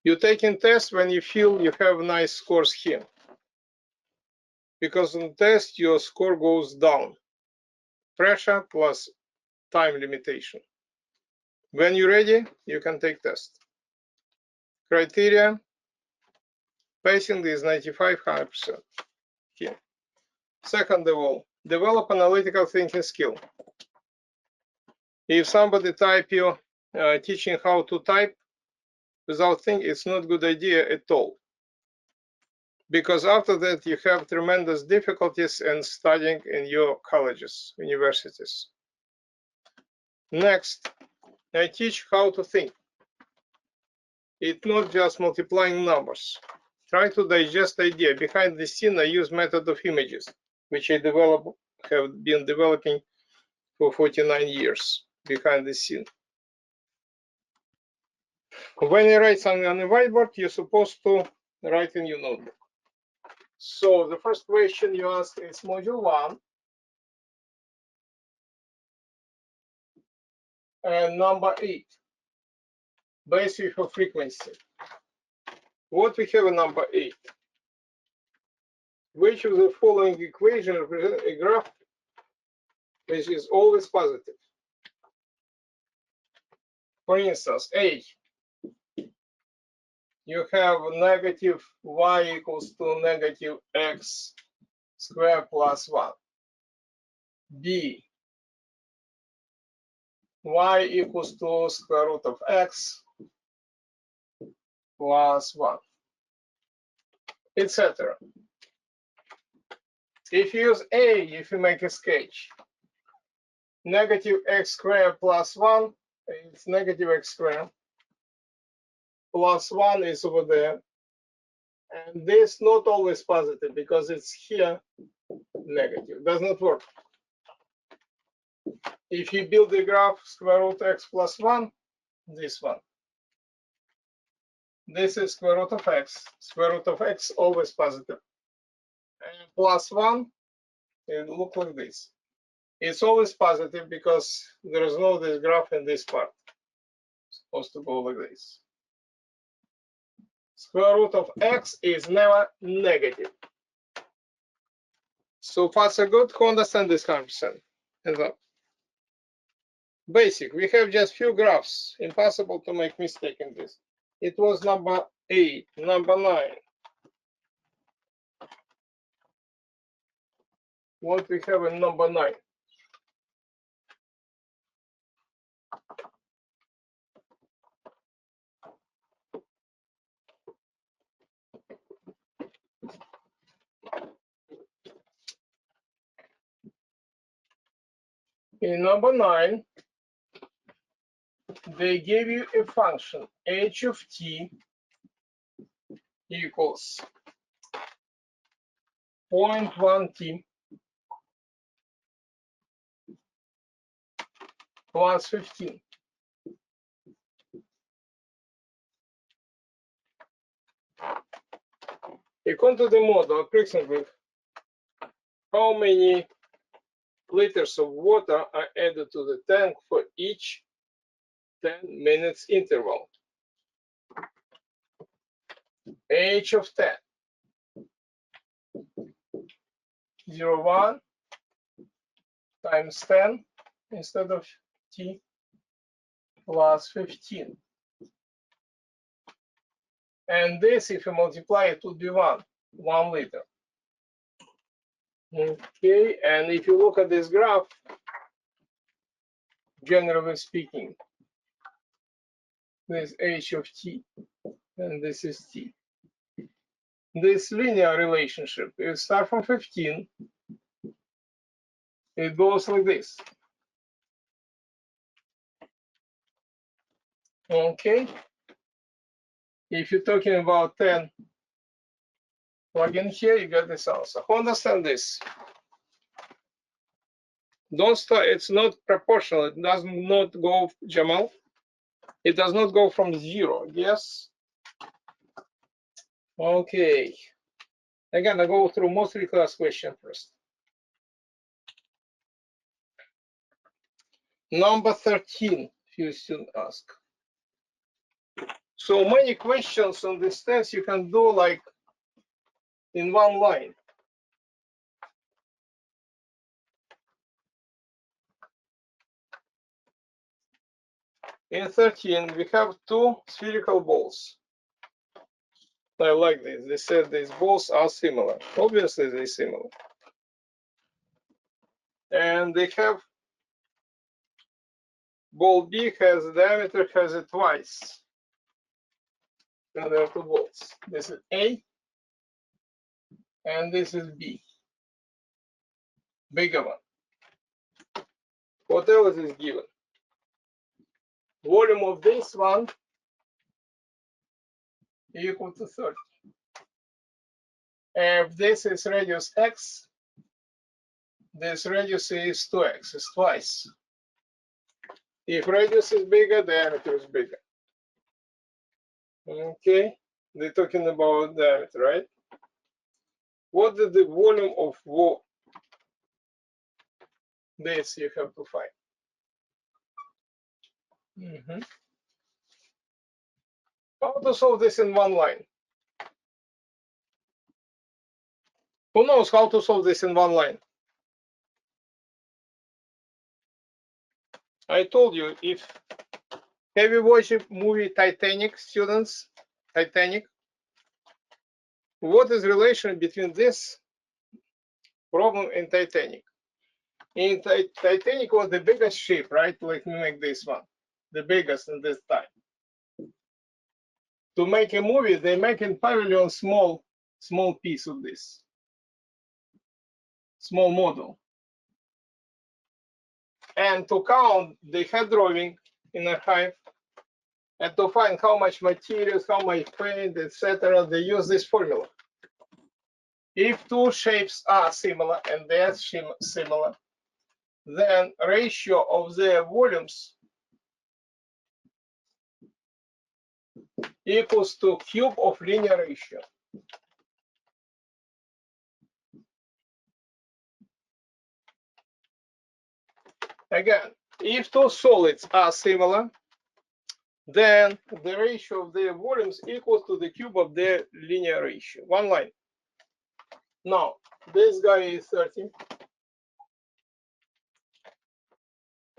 You taking test when you feel you have nice scores here, because on test your score goes down. Pressure plus time limitation. When you're ready, you can take test. Criteria: pacing is 95-100% here. Second of all, develop analytical thinking skill. If somebody type you teaching how to type without thinking, it's not a good idea at all. Because after that, you have tremendous difficulties in studying in your colleges, universities. Next, I teach how to think. It's not just multiplying numbers. Try to digest idea. Behind the scene, I use method of images, which I have been developing for 49 years behind the scene. When you write something on a whiteboard, you're supposed to write in your notebook. So the first question you ask is module 1. And number 8, basic for frequency. What we have in number 8? Which of the following equations represent a graph which is always positive? For instance, A, you have negative y equals to negative x squared plus 1. B, y equals to square root of x plus 1, etc. If you use A, if you make a sketch, negative x squared plus 1, it's negative x squared, plus 1 is over there. And this not always positive because it's here negative. Does not work. If you build the graph square root x plus 1, this one. This is square root of x. Square root of x always positive. And plus 1, it looks like this. It's always positive because there is no this graph in this part. It's supposed to go like this. Square root of x is never negative. So far so good. Who understand this 100%? Hands up. Basic. We have just few graphs. Impossible to make mistake in this. It was number 8, number 9. What we have in number 9? In number 9, they give you a function h of t equals 0.1 t plus 15. According to the model, approximately how many liters of water are added to the tank for each 10 minutes interval? H of 10. 0.1 times 10 instead of t plus 15. And this, if you multiply it, would be 1 liter. Okay, and if you look at this graph, generally speaking, this h of t, and this is t. This linear relationship, it starts from 15. It goes like this. Okay. If you're talking about 10, plug in here, you get this answer. Understand this. Don't start, it's not proportional. It does not go, Jamal. It does not go from 0. Yes. Okay. Again, I go through mostly class question first. Number 13, few students ask. So many questions on this test you can do like in one line. In 13, we have two spherical balls. I like this. They said these balls are similar. Obviously, they're similar. And they have ball B has diameter has it twice. And there are two balls. This is A, and this is B. Bigger one. What else is given? Volume of this one equal to 30. If this is radius x, this radius is 2x, is twice. If radius is bigger, diameter is bigger. Okay, they're talking about diameter, right? What is the volume of this you have to find? How to solve this in one line? Who knows how to solve this in one line? I told you, if have you watched the movie Titanic, students? Titanic. What is the relation between this problem and Titanic? In Titanic was the biggest ship, right? Like we make this one, the biggest in this time. To make a movie, they make in pavilion small piece of this, small model. And to count the head drawing in a hive, and to find how much materials, how much paint, etc., they use this formula. If two shapes are similar and they are similar, then ratio of their volumes equals to cube of linear ratio. Again, if two solids are similar, then the ratio of their volumes equals to the cube of their linear ratio. One line. Now, this guy is 30.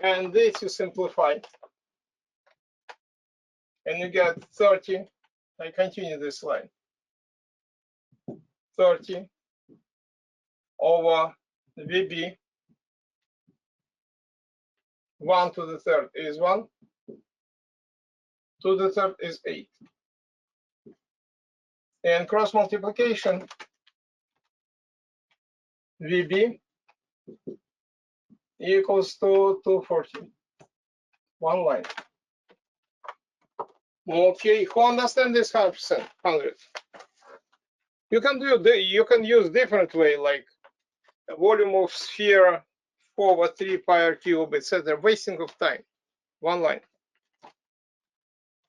And this you simplify. And you get 30. I continue this line. 30 over VB. 1 to the third is 1. 2 to the third is 8. And cross multiplication, VB equals to 240. One line. Okay, who understand this 100%? 100. You can use different way, like volume of sphere 4/3 pi r cube, etc. Wasting of time. One line.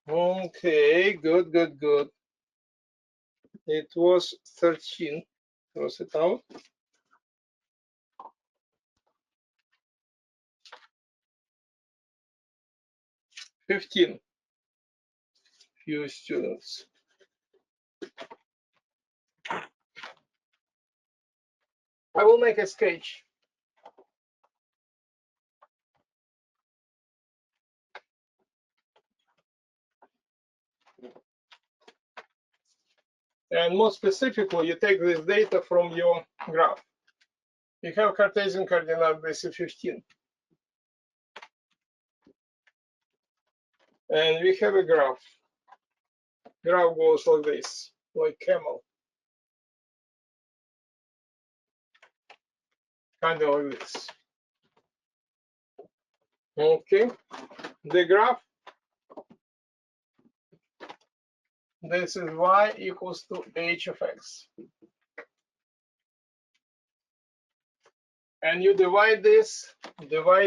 Okay, good. It was 13. Cross it out. 15. Few students. I will make a sketch. And more specifically, you take this data from your graph. You have Cartesian coordinate, this is 15. And we have a graph. Graph goes like this, like camel. Kind of like this. Okay. The graph, this is y equals to h of x. And you divide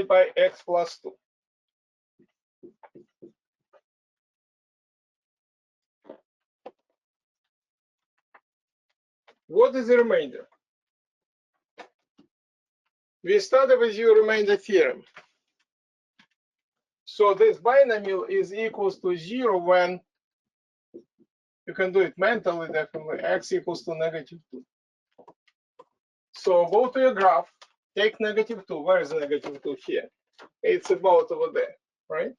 by x plus 2. What is the remainder? We started with your remainder theorem. So this binomial is equals to 0 when You can do it mentally, definitely. X equals to -2. So go to your graph, take -2. Where is -2 here? It's about over there, right?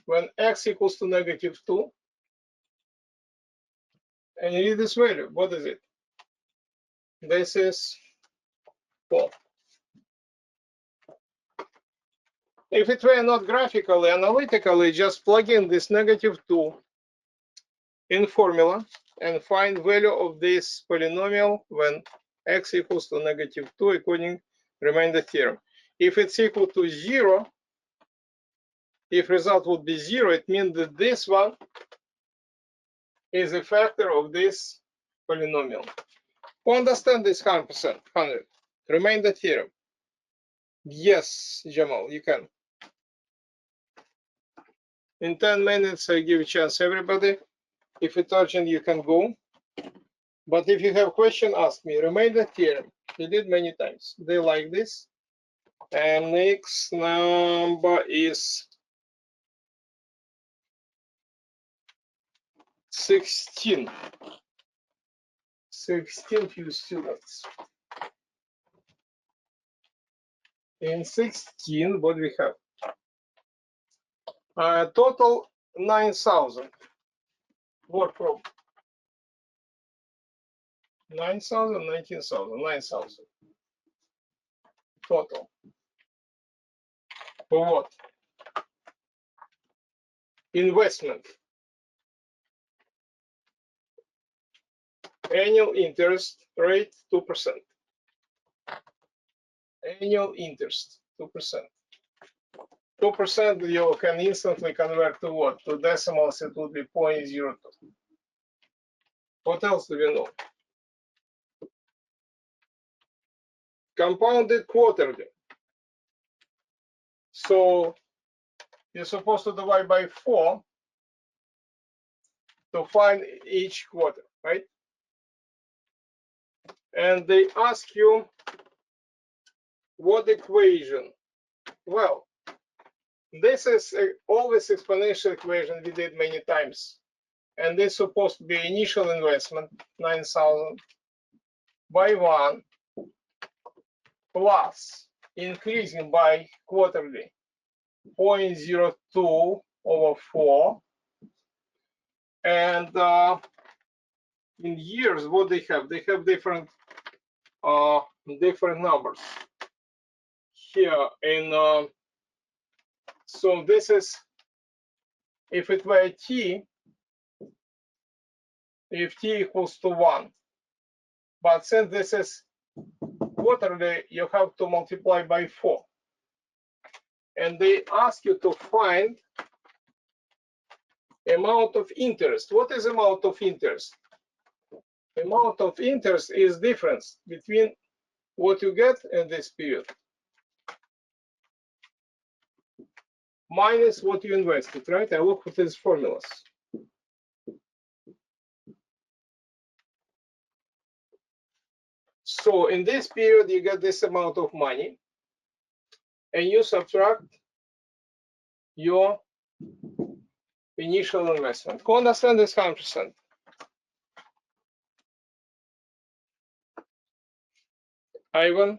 When x equals to -2, and you need this value, what is it? This is 4. If it were not graphically, analytically, just plug in this -2 in formula and find value of this polynomial when x equals to -2 according remainder theorem. If it's equal to 0, if result would be 0, it means that this one is a factor of this polynomial. Who understand this 100%? 100. Remainder theorem. Yes, Jamal, you can. In 10 minutes, I give a chance everybody. If it's urgent, you can go. But if you have question, ask me. Remainder theorem. We did many times. They like this. And next number is 16. 16 few students. In 16, what we have? Total 9,000. Work from 9,000, 19,000, 9,000. Total. For what? Investment. Annual interest rate 2%. Annual interest 2%. 2% you can instantly convert to what? To decimals, it would be 0.02. What else do we know? Compounded quarterly. So you're supposed to divide by 4 to find each quarter, right? And they ask you what equation. Well, this is always exponential equation we did many times. And this is supposed to be initial investment, 9,000 by 1 plus increasing by quarterly 0.02 over 4. And in years, what they have? They have different numbers here. In so this is, if it were t, if t equals to 1. But since this is quarterly, you have to multiply by 4. And they ask you to find amount of interest. What is amount of interest? Amount of interest is difference between what you get in this period minus what you invested, right? I look at these formulas. So in this period, you get this amount of money, and you subtract your initial investment. Who understand this 100%? Ivan?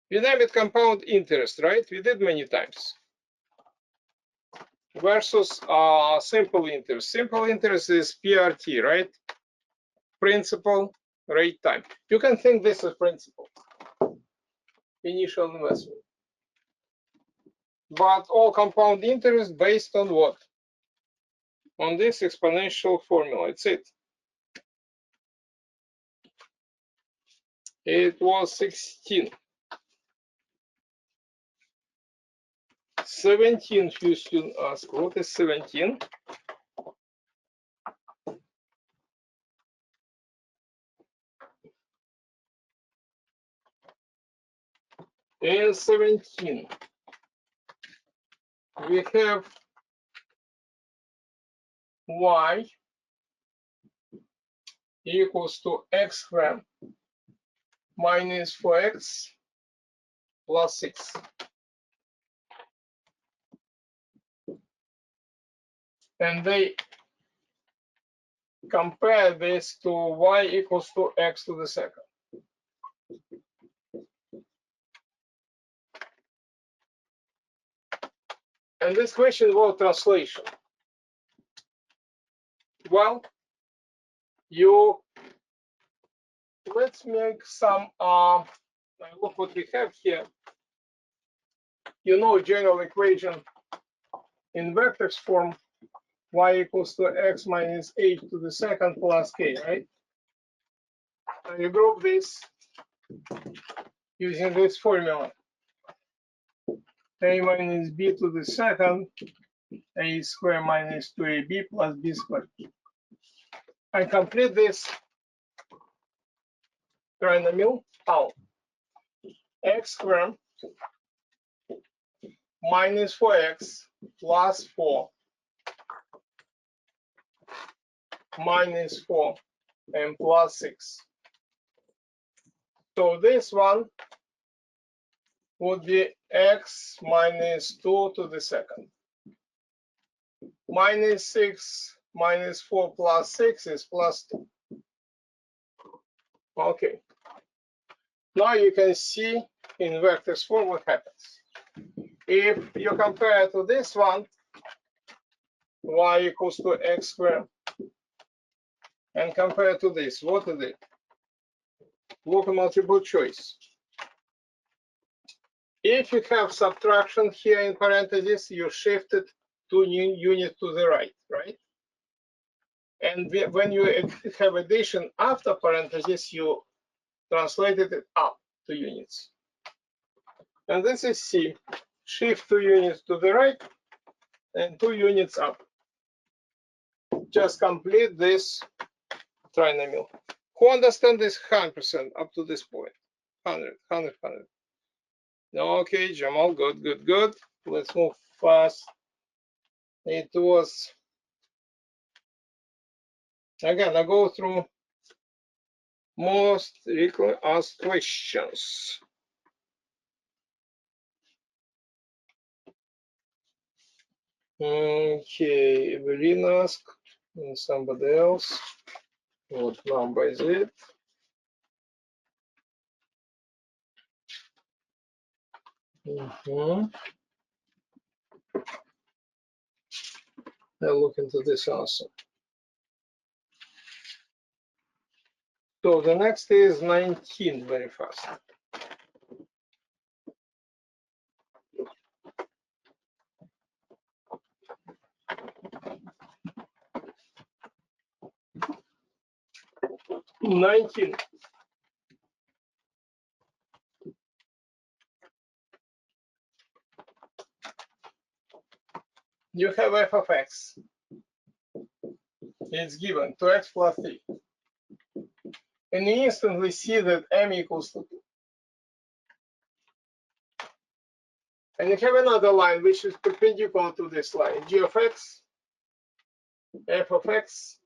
We name it compound interest, right? We did many times. Versus simple interest. Simple interest is PRT, right? Principal rate time. You can think this is principal. Initial investment. But all compound interest based on what? On this exponential formula. It's it. It was 16. 17, few students ask, what is 17? In 17, we have y equals to x squared minus 4x plus 6. and they compare this to y equals to x to the second. And this question about translation. Well, let's make some, look what we have here. You know general equation in vectors form, y equals to x minus h to the second plus k, right? And you group this using this formula. A minus b to the second, a squared minus 2ab plus b squared. I complete this trinomial how? X squared minus 4x plus 4 minus 4 and plus 6. So this one would be x minus 2 to the second. Minus 6 minus 4 plus 6 is plus 2. Okay. Now you can see in vectors form what happens. If you compare to this one, y equals to x squared, and compare to this, what is it? Look at multiple choice. If you have subtraction here in parentheses, you shift it 2 units to the right, right? And when you have addition after parentheses, you translated it up 2 units. And this is C. Shift 2 units to the right and 2 units up. Just complete this trinomial. Who understand this 100% up to this point? 100, 100, 100. Okay, Jamal, good, good, good. Let's move fast. It was, again, I go through most frequently asked questions. Okay, Evelyn asked, and somebody else. What number is it? I'll look into this also. So the next is 19, very fast. You have f of x. It's given 2x plus 3. And you instantly see that m equals to 2. And you have another line which is perpendicular to this line. G of x, f of x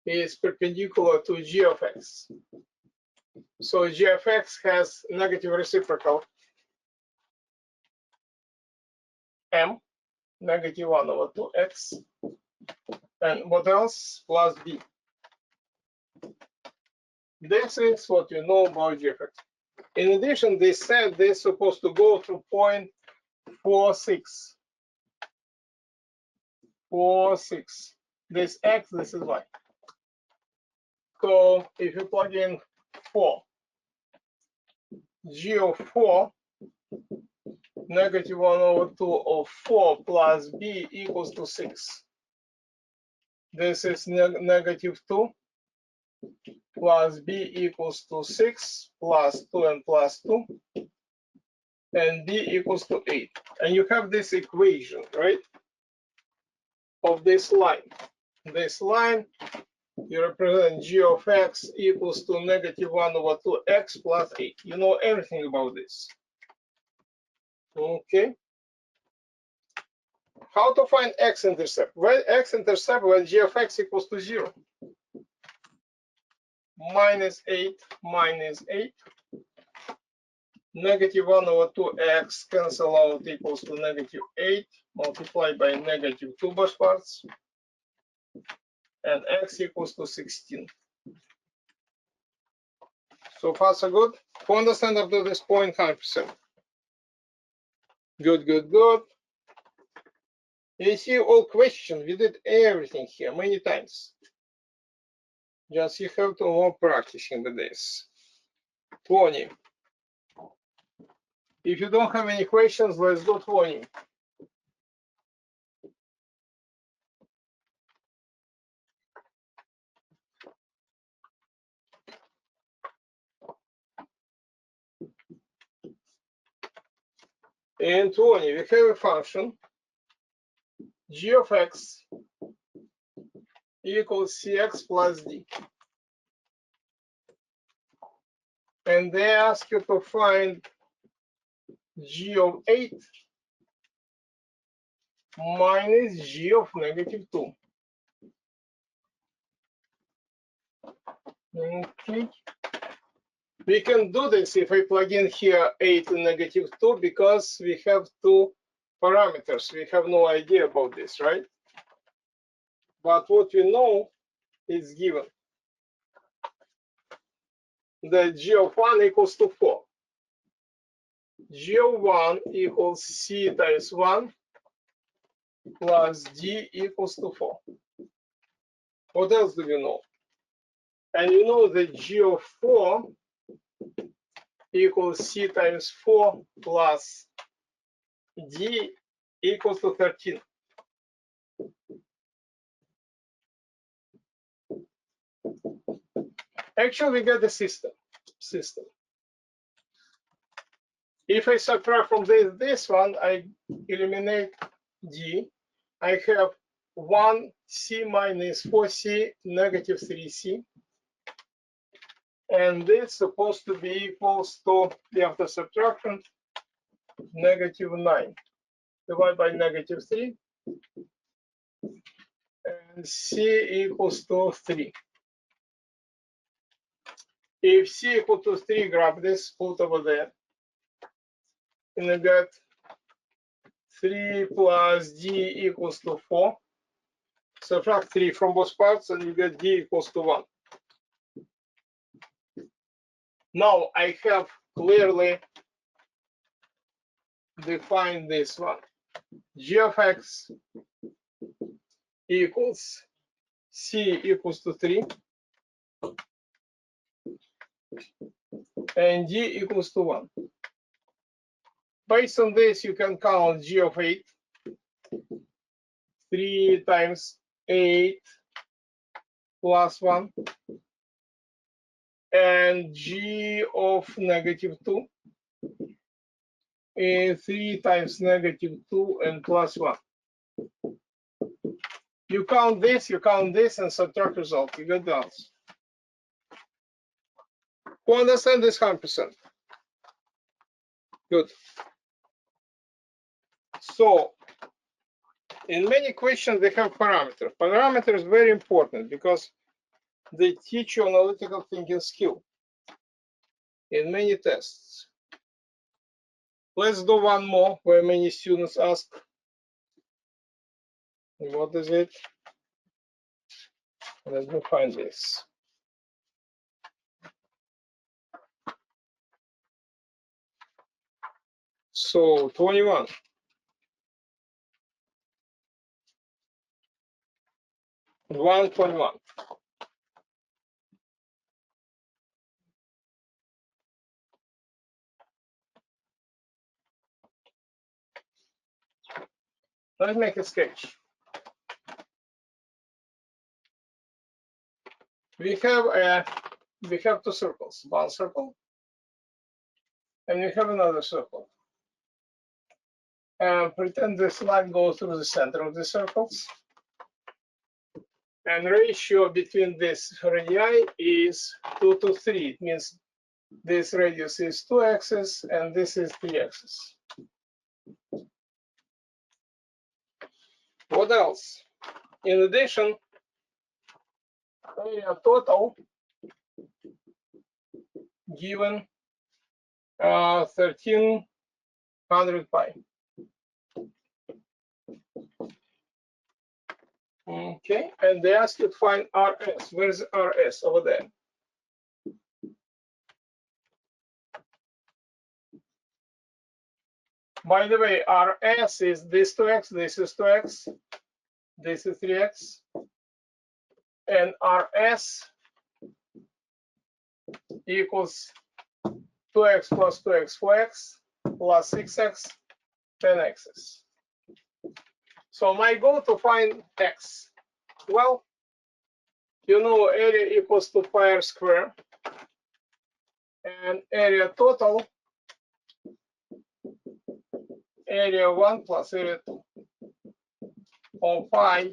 is perpendicular to g of x. So g of x has negative reciprocal m, negative 1 over 2x. And what else? Plus b. This is what you know about g of x. In addition, they said they're supposed to go through point 46. 46. This x, this is y. So if you plug in 4, g of 4, negative 1 over 2 of 4 plus b equals to 6. This is negative 2 plus b equals to 6 plus 2 and plus 2. And b equals to 8. And you have this equation, right, of this line. This line, you represent g of x equals to negative 1 over 2x plus 8. You know everything about this. Okay. How to find x-intercept? Well, x-intercept when g of x equals to 0. Minus 8 minus 8. -1/2x cancel out equals to -8 multiplied by -2 both parts, and x equals to 16. So far, so good. Who understand up to this point 100%? Good, good, good. You see all questions. We did everything here many times. Just you have to more practicing with this. 20. If you don't have any questions, let's do 20. In 20, we have a function g of x equals cx plus d. And they ask you to find g of 8 minus g of -2. Okay. We can do this if I plug in here 8 and -2 because we have two parameters. We have no idea about this, right? But what we know is given that g of 1 equals to 4. G of 1 equals c times 1 plus d equals to 4. What else do we know? And you know that g of 4 equals c times 4 plus d equals to 13. Actually, we get the system. If I subtract from this one, I eliminate d. I have 1c minus 4c negative 3c. And this is supposed to be equals to, after subtraction, -9 divided by -3. And c equals to 3. If c equal to 3, grab this, put over there. And I got 3 plus d equals to 4. Subtract 3 from both parts, and you get d equals to 1. Now I have clearly defined this one. G of x equals c equals to 3. And d equals to 1. Based on this, you can count g of 8. 3 times 8 plus 1. And g of -2 is 3 times -2 and plus 1. You count this, and subtract result. You get the answer. Who understand this 100%? Good. So, in many questions, they have parameters. Parameters are very important because they teach you analytical thinking skill in many tests. Let's do one more where many students ask, what is it? Let me find this. So 21. Let's make a sketch. We have two circles, one circle, and we have another circle. And pretend this line goes through the center of the circles. And ratio between this radii is 2 to 3. It means this radius is 2x and this is 3x. What else? In addition, area total given 1300 pi. Okay, and they ask you to find RS. Where's RS? Over there. By the way, RS is this 2x, this is 2x, this is 3x, and RS equals 2x plus 2x, 4x, plus 6x, 10x. So my goal to find x. Well, you know area equals to pi r square, and area total, area 1 plus area 2, or pi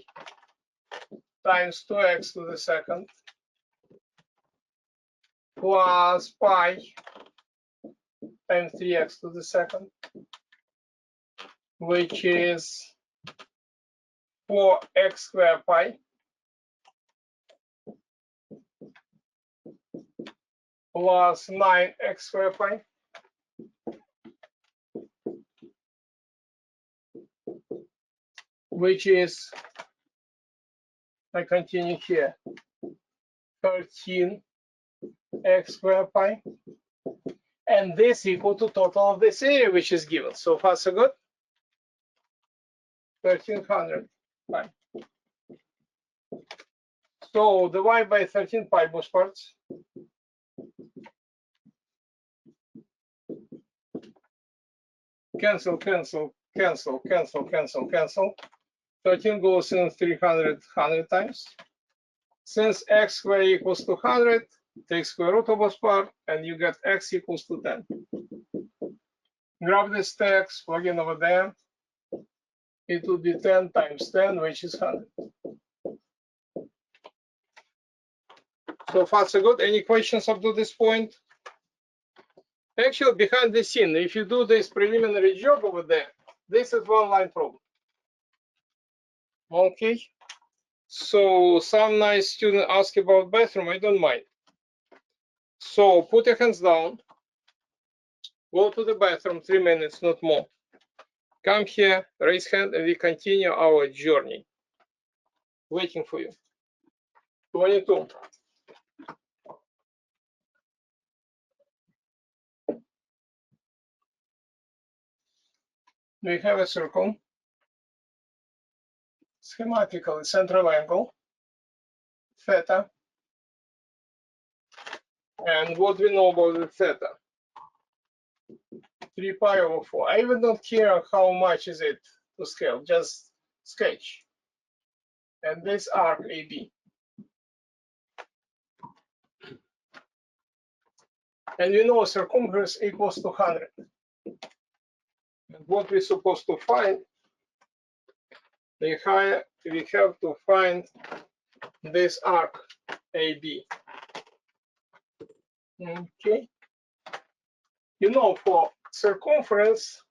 times 2x to the second plus pi times 3x to the second, which is 4x squared pi plus 9x squared pi which is, I continue here, 13x squared pi, and this equal to total of this area which is given. So far so good. 1300 pi. So divide by 13 pi both parts. Cancel, cancel, cancel, cancel, cancel, cancel. 13 goes in 300 100 times. Since x squared equals to 100, take square root of both part, and you get x equals to 10. Grab this text, plug in over there. It would be 10 times 10, which is 100. So far, so good. Any questions up to this point? Actually, behind the scene, if you do this preliminary job over there, this is one line problem. Okay. So some nice student ask about bathroom. I don't mind. So put your hands down. Go to the bathroom, 3 minutes, not more. Come here, raise hand, and we continue our journey. Waiting for you. 22. We have a circle. Schematically, central angle, theta. And what we know about the theta? 3 pi over 4. I even don't care how much is it to scale, just sketch. And this arc AB. And we know circumference equals to 100. And what we're supposed to find, we have to find this arc AB. Okay. You know, for circumference,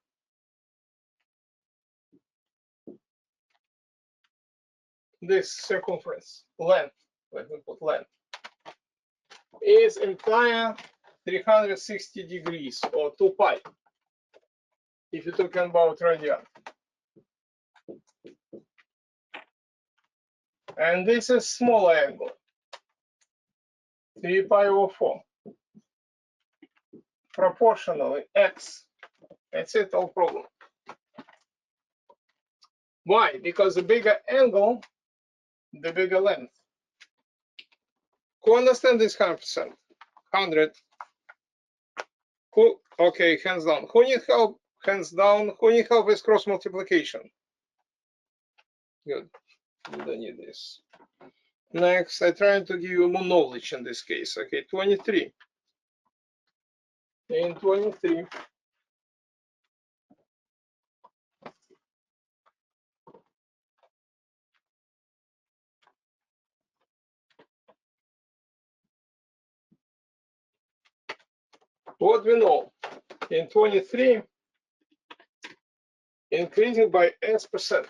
this circumference, length, let me put length, is entire 360 degrees, or 2 pi, if you're talking about radian. And this is smaller angle, 3 pi over 4. Proportionally, x. That's it, all problem. Why? Because the bigger angle, the bigger length. Who understand this 100%? 100. Who? Okay, hands down. Who need help? Hands down. Who need help with cross multiplication? Good. You don't need this. Next, I try to give you more knowledge in this case. Okay, 23. In 23, what we know? In 23, increasing by s%.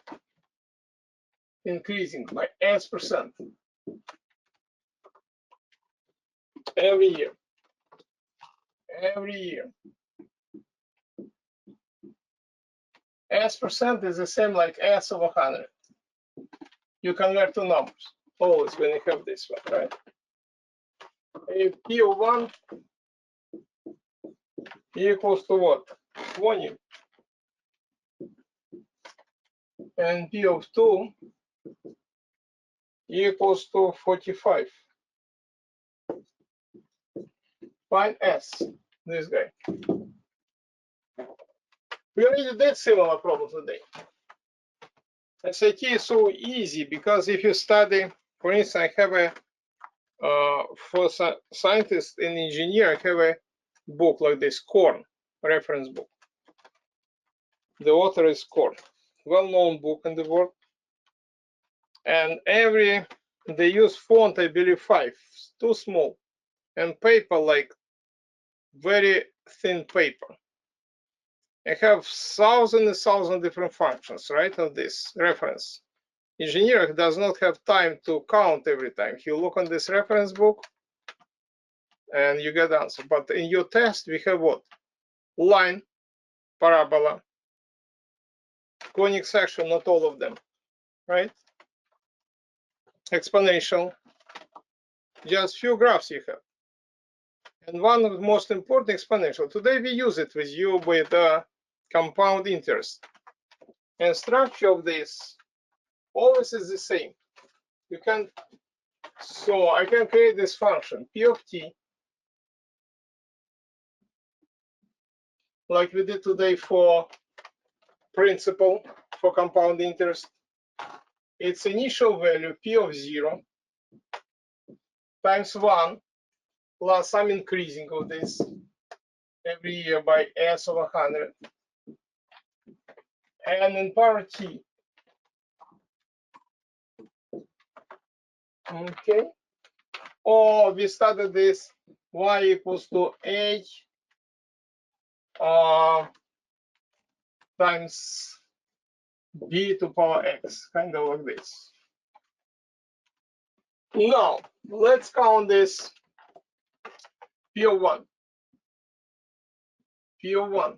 Increasing by s% every year. Every year. S% is the same like S over 100. You convert to numbers always when you have this one, right? If P of 1 equals to what? 20. And P of 2 equals to 45. Find S, this guy. We already did similar problem today. SAT is so easy because if you study, for instance, I have a, for scientists and engineer, I have a book like this, Korn, reference book. The author is Korn, well-known book in the world. And they use font, I believe 5, too small, and paper like very thin paper. I have thousands and thousands different functions, right, of this reference. Engineer does not have time to count every time. He look on this reference book and you get the answer. But in your test, we have what? Line, parabola, conic section, not all of them, right? Exponential, just few graphs you have. And one of the most important, exponential. Today we use it with you with compound interest. And structure of this always is the same. You can, so I can create this function, P of t, like we did today for principal, for compound interest. Its initial value, P of 0, times 1, plus some increasing of this every year by S over 100. And in power t. Okay. Or we started this y equals to h times b to power x, kind of like this. Now, let's count this P of 1. P of 1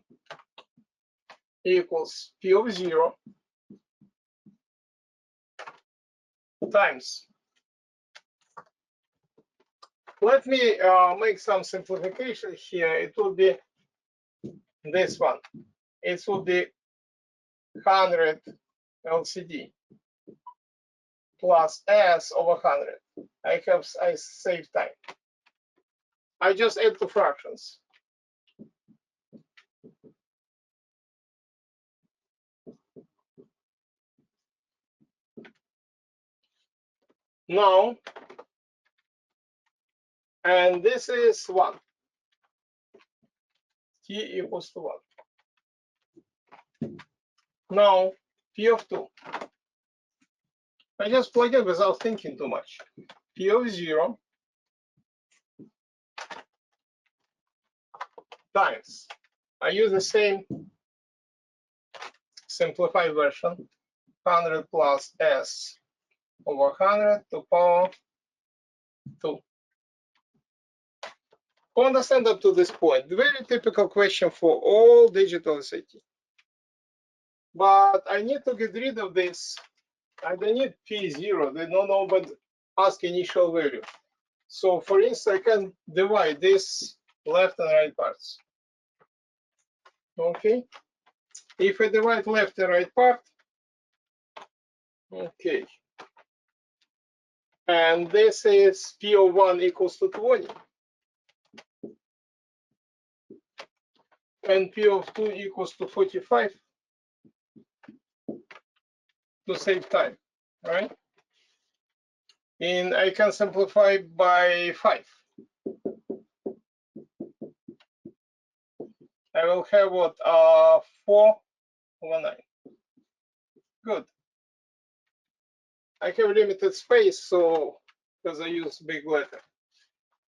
equals P of 0 times. Let me make some simplification here. It will be this one. It will be 100 LCD plus S over 100. I save time. I just add two fractions. Now, and this is 1. T equals to 1. Now, P of 2. I just plug it without thinking too much. P of 0 times. I use the same simplified version, 100 plus S over 100 to power 2. Understand up to this point, very typical question for all digital SAT. But I need to get rid of this. I don't need P0, they don't know but ask initial value. So for instance, I can divide this left and right parts. Okay. If I divide left and right part, okay. And this is P of 1 equals to 20. And P of 2 equals to 45 to save time, right? And I can simplify by 5. I will have what, 4 over 9. Good. I have limited space, so because I use big letter.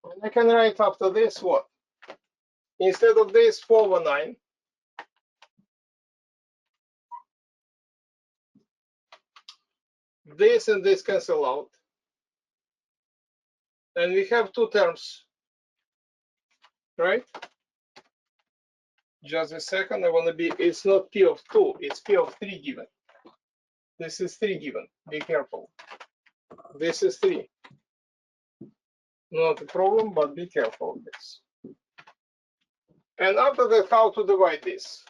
And I can write after this what? Instead of this, 4 over 9. This and this cancel out. And we have two terms, right? Just a second. I want to be. It's not P of 2. It's P of 3 given. This is 3 given. Be careful. This is 3. Not a problem, but be careful of this. And after that, how to divide this?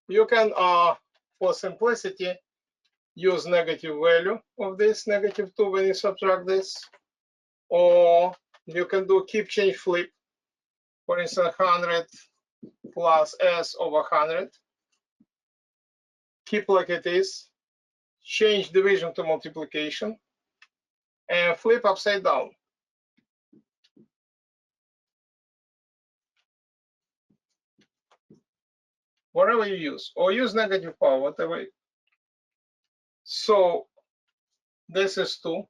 You can, for simplicity, use negative value of this, -2, when you subtract this. Or you can do keep change flip. For instance, 100 plus s over 100. Keep like it is. Change division to multiplication. And flip upside down. Whatever you use. Or use negative power, whatever. So this is 2.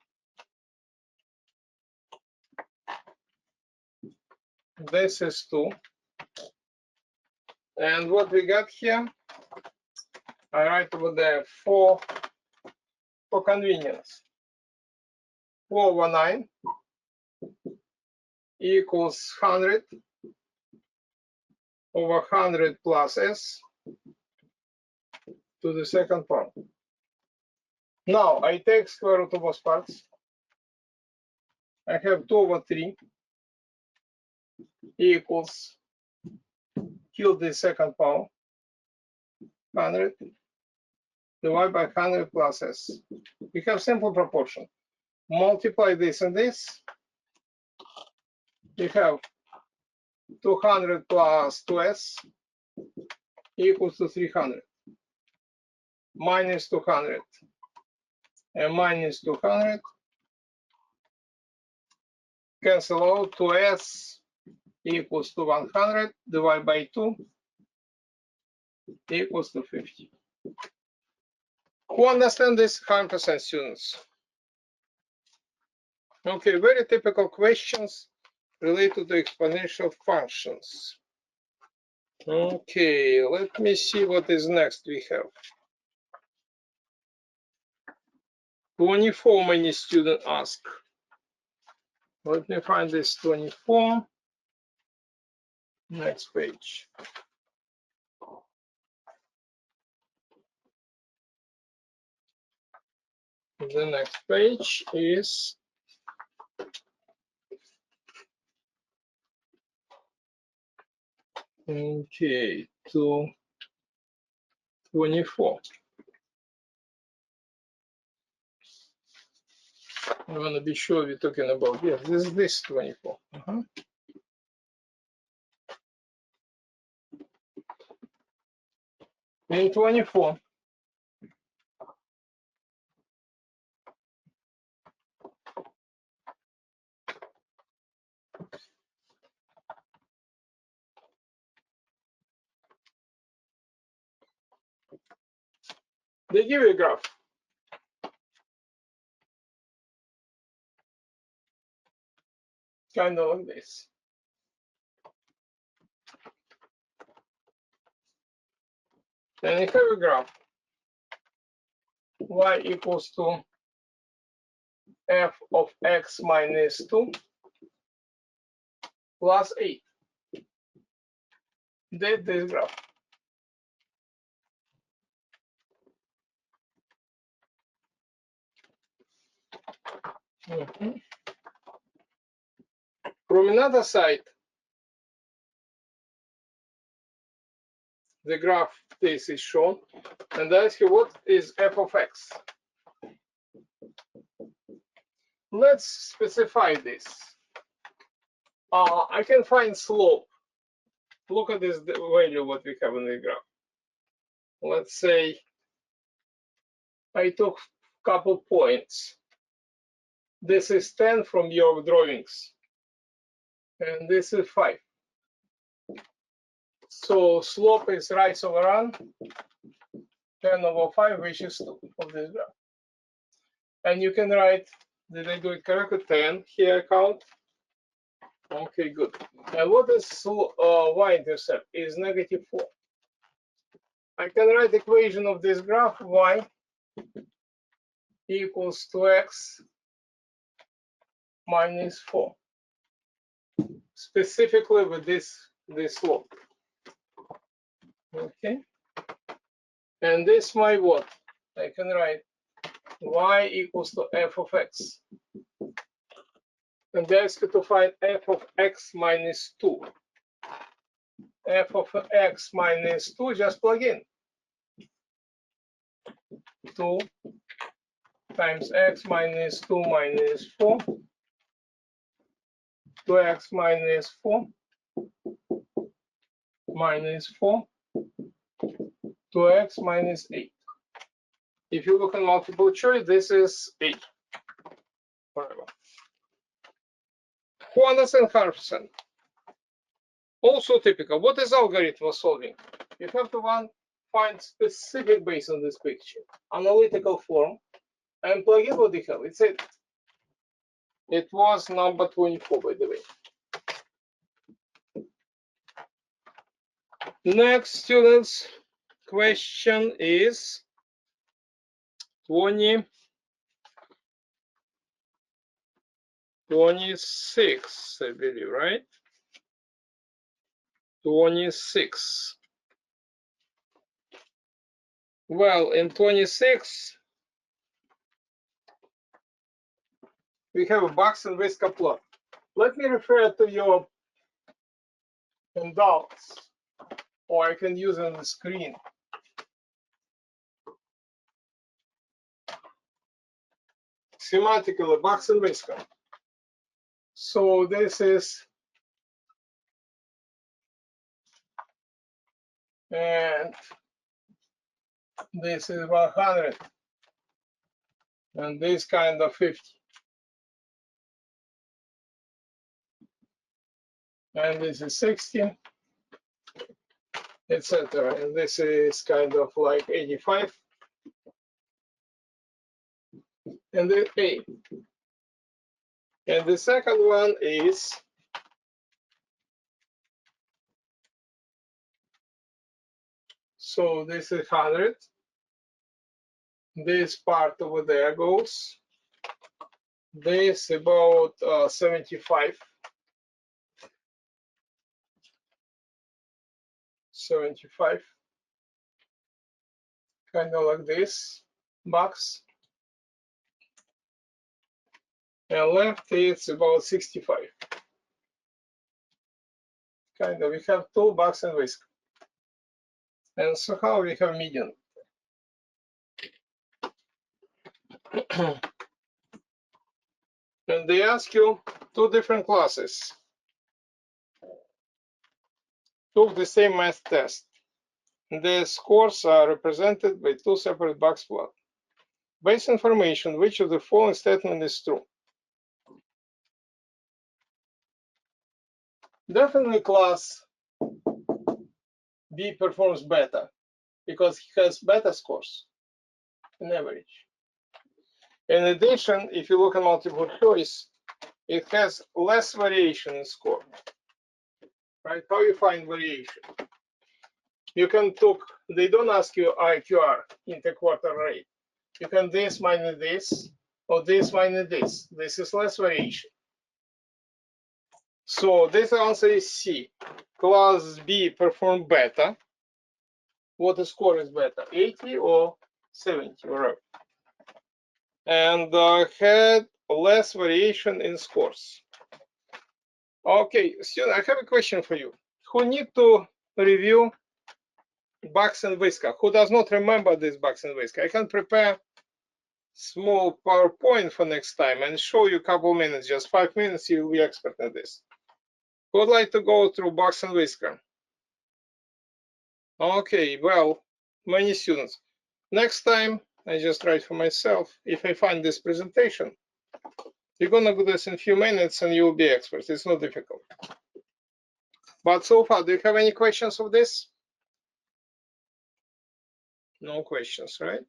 This is 2. And what we got here, I write over there 4 for convenience. 4 over 9 equals 100 over 100 plus s to the second power. Now I take square root of both parts. I have 2 over 3 equals, kill the second power, 100 divided by 100 plus s. We have simple proportion. Multiply this and this. You have 200 plus 2s equals to 300. Minus 200 and minus 200. Cancel out. 2s equals to 100 divided by 2 equals to 50. Who understand this? 100% students. Okay, very typical questions related to exponential functions. Okay, let me see what is next we have. 24, many students ask. Let me find this 24. Next page. The next page is okay, 24. I want to be sure we're talking about, yes, this is this 24. In 24, they give you a graph. Kind of like this. And you have a graph. Y equals to f of x minus 2 plus 8. That's this graph. From another side, the graph this is shown, and I ask you what is f of x. Let's specify this. I can find slope. Look at this value what we have in the graph. Let's say I took a couple points. This is 10 from your drawings, and this is 5. So slope is right over run 10 over 5, which is 2 of this graph. And you can write, did I do it correctly? 10 here I count. Okay, good. And what is y-intercept? Is -4. I can write equation of this graph, y equals to x minus 4. Specifically with this this slope. Okay. And this my what? I can write y equals to f of x. And they ask you to find f of x minus 2. F of x minus 2, just plug in. 2 times x minus 2 minus 4. 2x minus 4 minus 4. 2x minus 8. If you look at multiple choice, this is 8. Whatever. 400%. Also typical. What is algorithm solving? You have to find specific based on this picture. Analytical form. And plug in what you have. It's it. It was number 24, by the way. Next, students, question is 26, I believe, right? 26. Well, in 26, we have a box and whisker plot. Let me refer to your handouts, or I can use it on the screen. Semantically, box and whisker. So this is, and this is 100, and this kind of 50. And this is 60, etc. And this is kind of like 85. And then A. And the second one is so this is 100. This part over there goes. This about 75. 75. Kind of like this box. And left it's about 65. Kind of, we have two box and whisk. And so how we have median? And they ask you two different classes. Took the same math test. The scores are represented by two separate box plots. Base information, which of the following statement is true? Definitely class B performs better because he has better scores on average. In addition, if you look at multiple choice, it has less variation in score. Right? How you find variation? You can took, they don't ask you IQR, interquartile rate. You can this minus this, or this minus this. This is less variation. So this answer is C. Class B performed better. What the score is better, 80 or 70, right? And had less variation in scores. Okay, student, I have a question for you. Who need to review box and whisker? Who does not remember this box and whisker? I can prepare small PowerPoint for next time and show you a couple minutes, just 5 minutes, you'll be expert at this. Who would like to go through box and whisker? Okay, well, many students. Next time, I just write for myself, if I find this presentation, you're gonna do this in a few minutes and you'll be experts. It's not difficult. But so far, do you have any questions of this? No questions, right?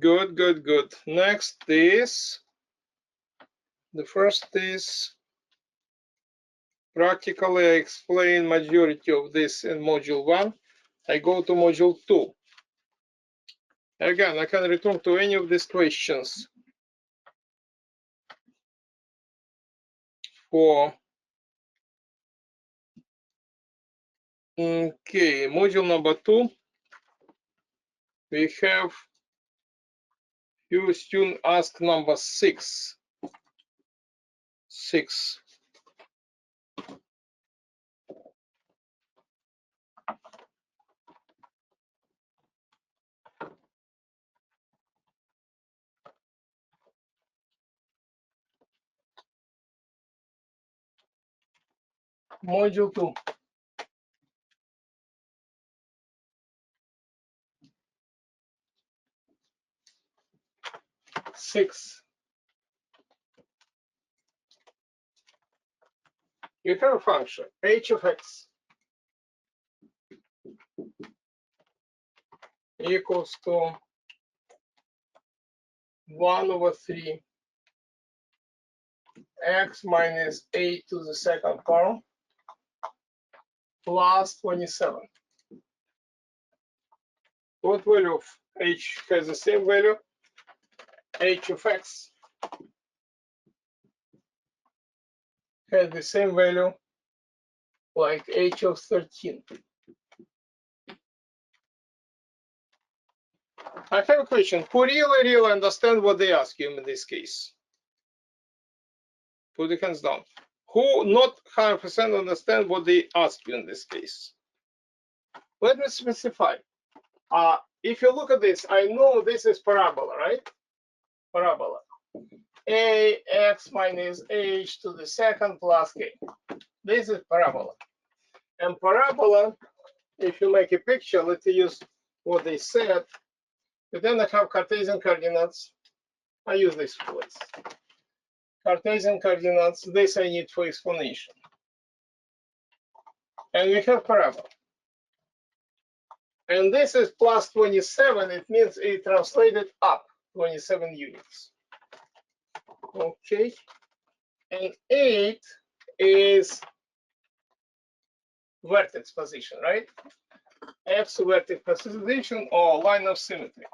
Good, good, good. Next is, the first is, practically I explain majority of this in module 1. I go to module 2. Again, I can return to any of these questions for Okay, module number 2. We have few students ask number 6. 6. Module 2. 6. You have a function h of x equals to 1/3 x minus 8 to the second power plus 27. What value of h has the same value? H of x has the same value like h of 13. I have a question. Who really understand what they ask you in this case? Put the hands down. Who not 100% understand what they ask you in this case? Let me specify. If you look at this, I know this is parabola, right? Parabola. Ax minus h to the second plus k. This is parabola. And parabola, if you make a picture, let's use what they said. But then I have Cartesian coordinates. I use this place. Cartesian coordinates, this I need for explanation. And we have parabola. And this is plus 27. It means it translated up 27 units. Okay. And 8 is vertex position, right? X vertex position or line of symmetry.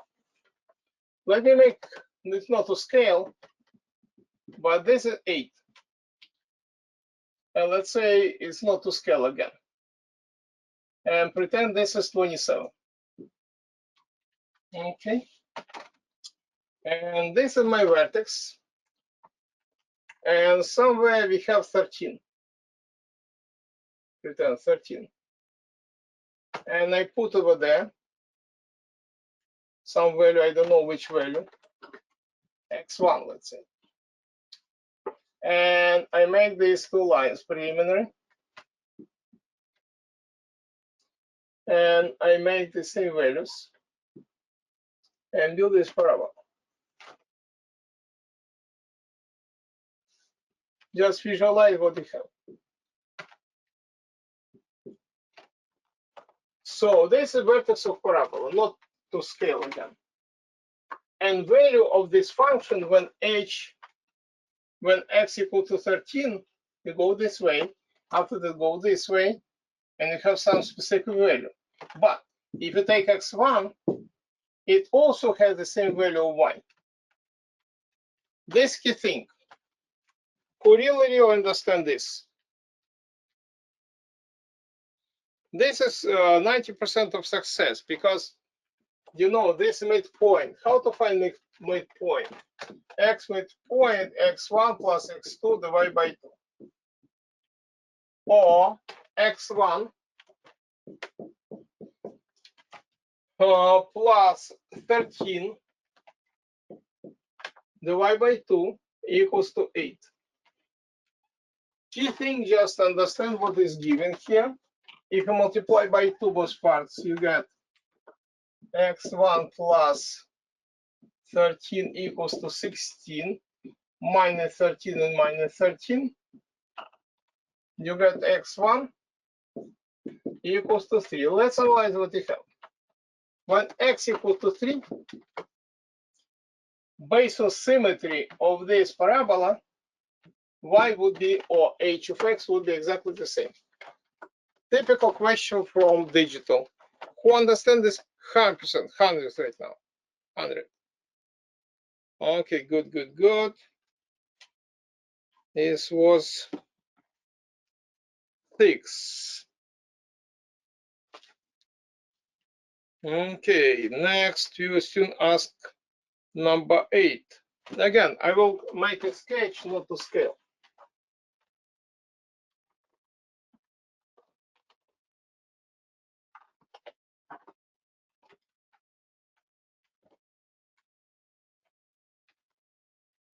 Let me make this not to scale, but this is 8. And let's say it's not to scale again. And pretend this is 27. Okay. And this is my vertex. And somewhere we have 13. Pretend 13. And I put over there some value, I don't know which value, x1, let's say. And I make these two lines preliminary. And I make the same values and do this parabola. Just visualize what you have. So this is vertex of parabola, not to scale again. And value of this function when x equal to 13, you go this way. After that, go this way, and you have some specific value. But if you take x1, it also has the same value of y. This key thing. Who really understand this? This is 90% of success because you know this midpoint. How to find midpoint? X midpoint x1 plus x2 divided by 2. Or x1 plus 13 divided by 2 equals to 8. Key thing, just understand what is given here. If you multiply by 2 both parts, you get x1 plus 13 equals to 16, minus 13 and minus 13. You get x1 equals to 3. Let's analyze what you have. When x equals to 3, based on symmetry of this parabola, y would be, or h of x would be exactly the same. Typical question from digital. Who understand this 100%? 100 right now. 100. Okay, good, good, good. This was 6. Okay, next you soon ask number 8. Again, I will make a sketch, not to scale.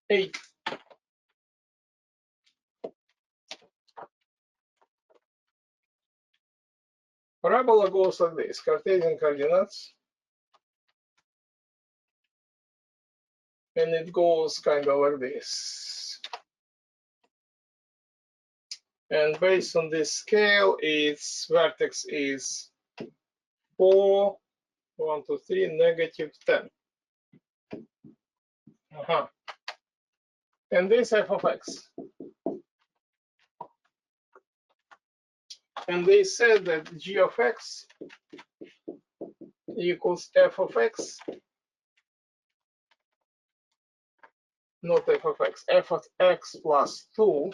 Eight. Parabola goes like this, Cartesian coordinates. And it goes kind of like this. And based on this scale, its vertex is 4, 1, 2, 3, negative 10. And this f of x. And they said that g of x equals f of x, not f of x plus 2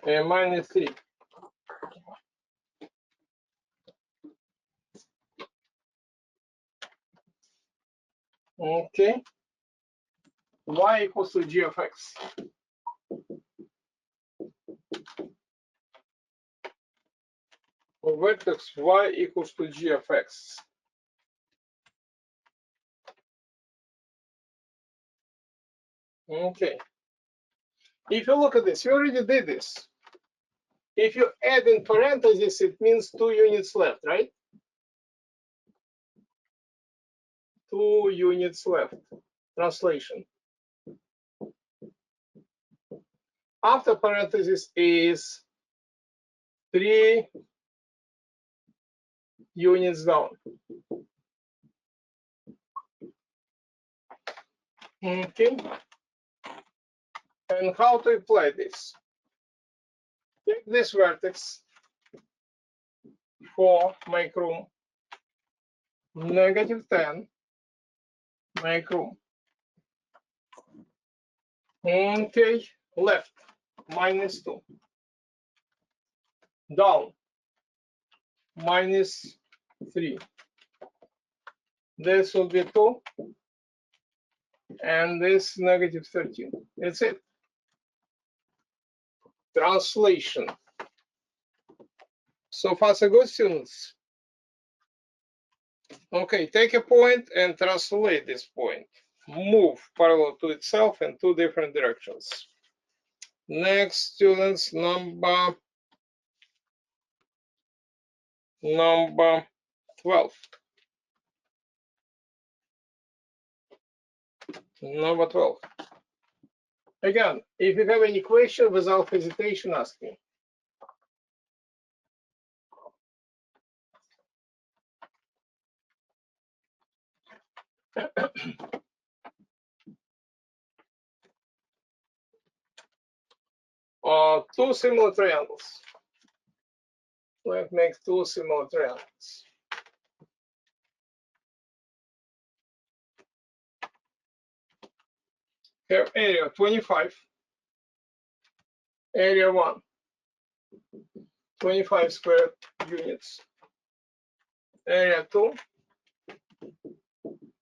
and minus 3. Okay. Y equals to g of x. For vertex y equals to g of x. Okay. If you look at this, you already did this. If you add in parentheses, it means 2 units left, right? 2 units left. Translation. After parentheses is 3 units down. Okay. And how to apply this? Take this vertex, 4, make room, negative 10, make room. Okay, left, minus 2. Down, minus 3. This will be 2. And this negative 13. That's it. Translation. So far, so good, students. Okay, take a point and translate this point. Move parallel to itself in 2 different directions. Next, students, number 12. Number 12. Again, if you have any question, without hesitation, ask me. Two similar triangles. Let's make 2 similar triangles. Have area 25, area 1, 25 square units, area 2,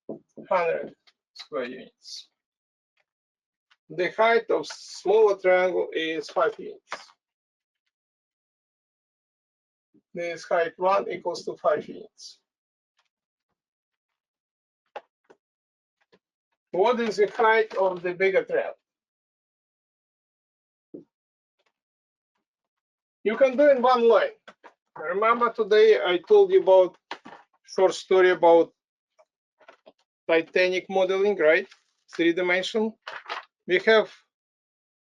100 square units. The height of smaller triangle is 5 units. This height 1 equals to 5 units. What is the height of the bigger triangle? You can do in one line. Remember today I told you about short story about Titanic modeling, right? 3-dimensional. We have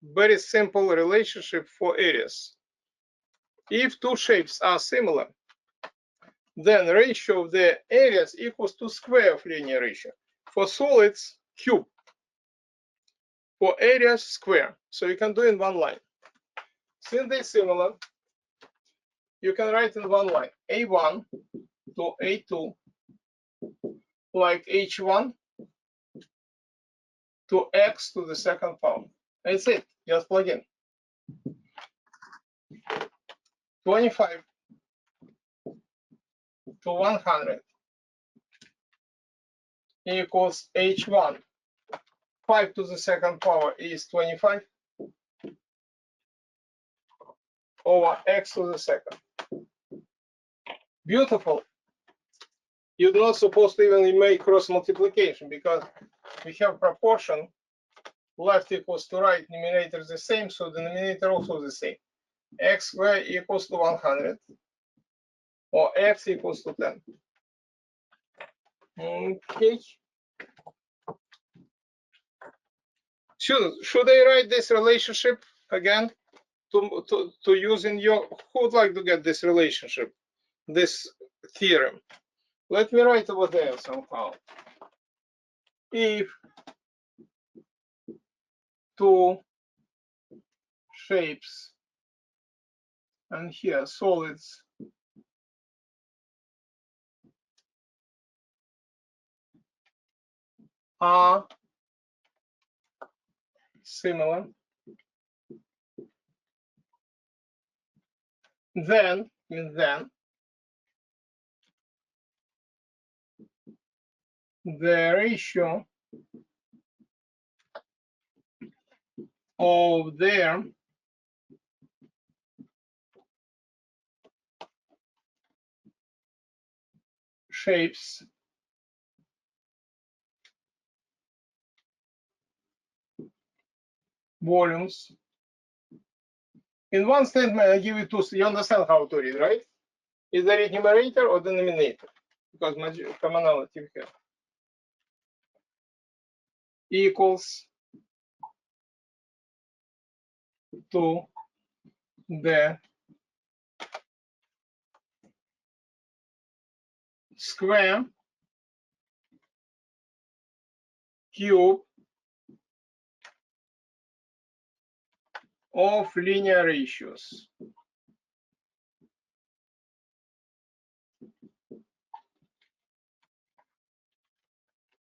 very simple relationship for areas. If 2 shapes are similar, then ratio of the areas equals to square of linear ratio. For solids, cube. For areas, square. So you can do in one line. Since they're similar, you can write in one line A1 to A2 like H1 to X to the second power. That's it. Just plug in. 25 to 100 equals h1. 5 to the second power is 25 over x to the second. Beautiful. You're not supposed to even make cross multiplication because we have proportion left equals to right, numerator the same, so denominator also the same. X squared equals to 100 or x equals to 10. Okay. Should I write this relationship again to use in your, who would like to get this relationship, this theorem? Let me write over there somehow. If two shapes and here solids are similar, then the ratio of their shapes volumes. In one statement, I give you two. You understand how to read, right? Is there a numerator or denominator? Because commonality we have. Equals to the square cube of linear ratios.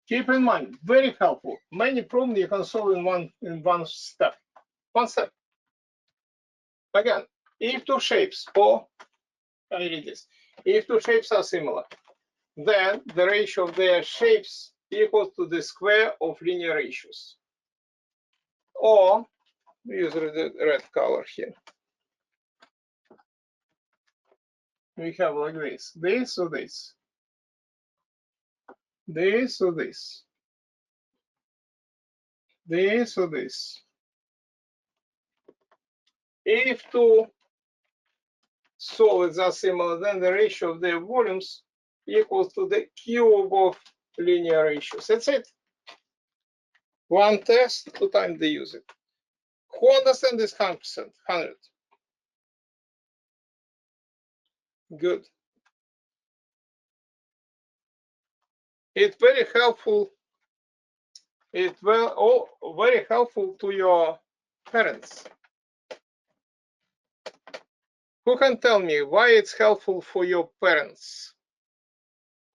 Keep in mind, very helpful. Many problems you can solve in one step. One step. Again, if two shapes, or I read this, if two shapes are similar, then the ratio of their shapes equals to the square of linear ratios. Or use the red color here. We have like this or this, this or this, this or this. If two solids are similar, then the ratio of their volumes equals to the cube of linear ratios. That's it. One test, 2 times they use it. Who understands this 100%? 100. Good. It's very helpful. It's very helpful to your parents. Who can tell me why it's helpful for your parents?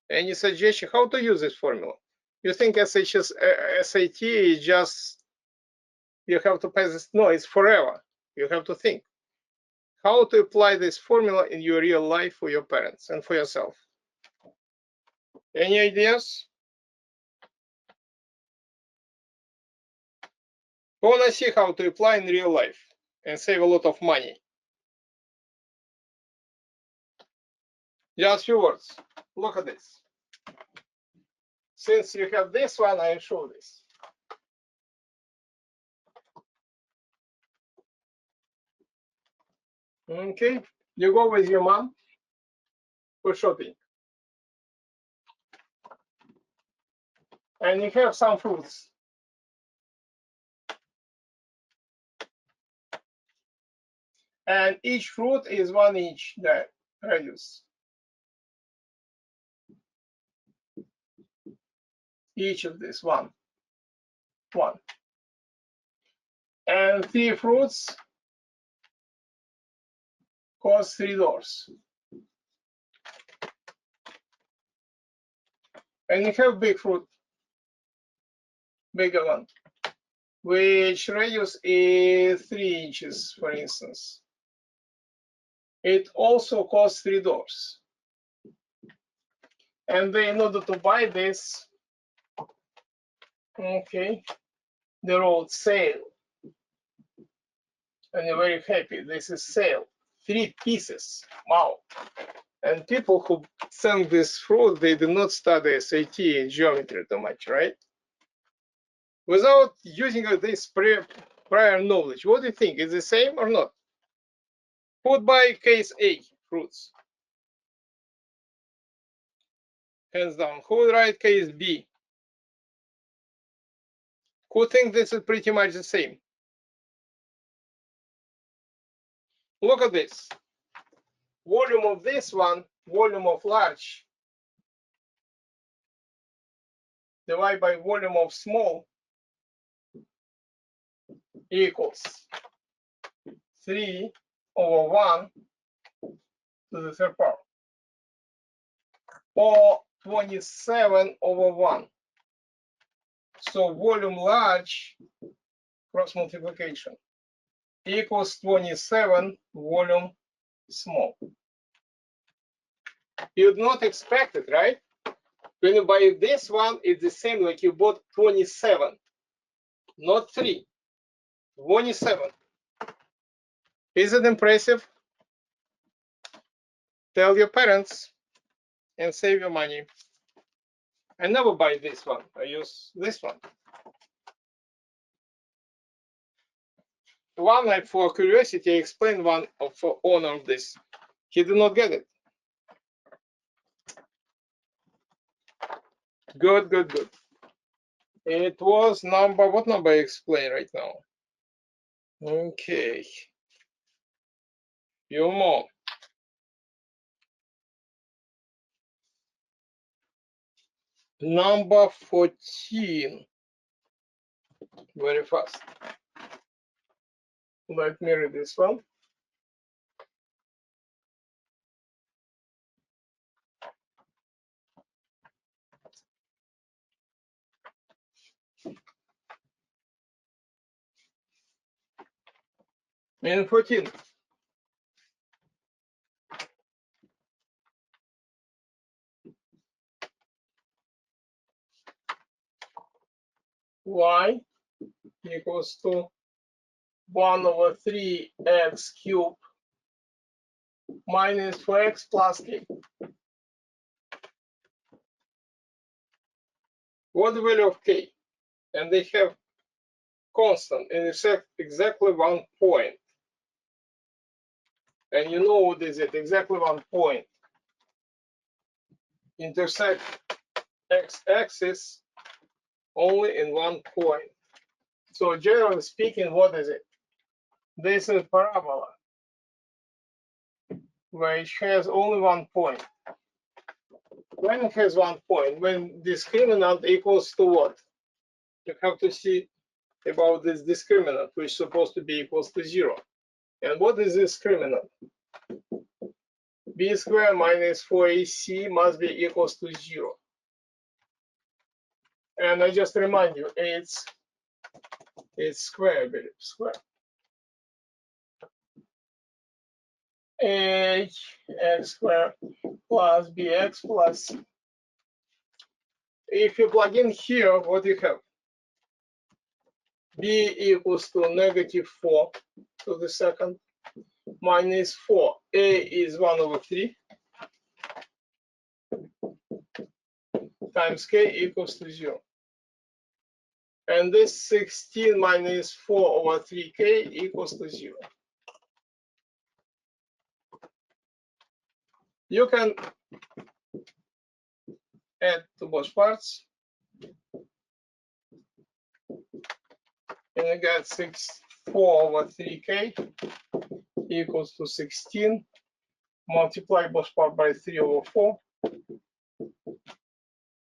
Any suggestion how to use this formula? You think SAT is just, you have to pass this? No, it's forever. You have to think how to apply this formula in your real life for your parents and for yourself. Any ideas? I want to see how to apply in real life and save a lot of money. Just a few words. Look at this. Since you have this one, I'll show this. Okay, you go with your mom for shopping. And you have some fruits. And each fruit is 1 inch the radius. Each of this, one. And 3 fruits cost $3. And you have big fruit, bigger one, which radius is 3 inches, for instance. It also costs $3. And they, in order to buy this, okay, they wrote sale. And you're very happy. This is sale. 3 pieces. Wow. And people who send this fruit, they do not study SAT and geometry too much, right? Without using this prior knowledge, what do you think? Is it the same or not? Who would buy case A fruits? Hands down. Who would write case B? Who thinks this is pretty much the same? Look at this. Volume of this one, volume of large, divided by volume of small equals 3/1 to the third power, or 27/1. So volume large cross multiplication equals 27 volume small. You'd not expect it, right? When you buy this one, it's the same like you bought 27, not 3, 27. Is it impressive? Tell your parents and save your money. I never buy this one. I use this one. One, like for curiosity, I explained one for owner of this. He did not get it. Good, good, good. It was number, what number I explain right now? Okay. Few more. Number 14. Very fast. Let me read this one. And 14. Y equals to 1/3 x³ minus 4x plus k. What the value of k? And they have constant and exactly 1 point. And you know what is it? Exactly 1 point. Intersect x-axis only in 1 point. So generally speaking, what is it? This is parabola, which has only 1 point. When it has 1 point, when discriminant equals to what? You have to see about this discriminant, which is supposed to be equals to 0. And what is discriminant? B squared minus 4ac must be equals to 0. And I just remind you, it's square, I believe, square. H x squared plus bx plus. If you plug in here, what do you have? B equals to -4 to the second minus 4. A is 1/3 times k equals to 0. And this 16 minus 4/3k equals to 0. You can add to both parts. And you get 4/3k equals to 16. Multiply both parts by 3/4.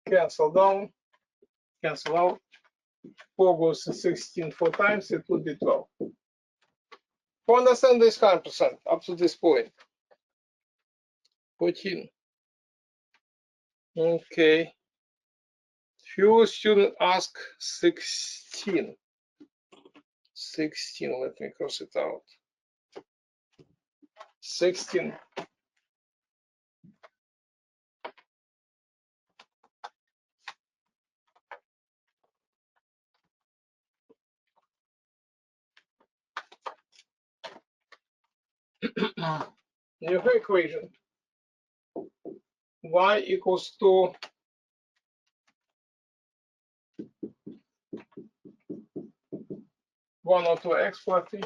Cancel down. Cancel out. 4 goes to 16 4 times, it would be 12. To understand this 100% up to this point. 14. Okay. Few students ask 16. 16, let me cross it out. 16. New equation. Y equals to one or two x plus 3.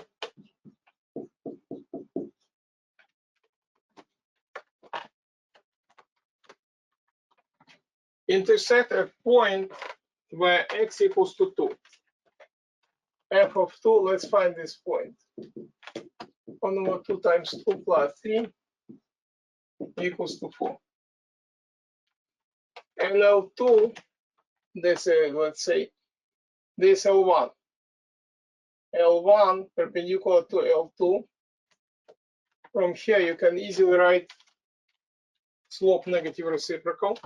Intersect a point where x equals to 2. F of 2, let's find this point. 1 over 2 times 2 plus 3 equals to 4. And L2, this is, let's say, this L1. L1 perpendicular to L2. From here, you can easily write slope negative reciprocal.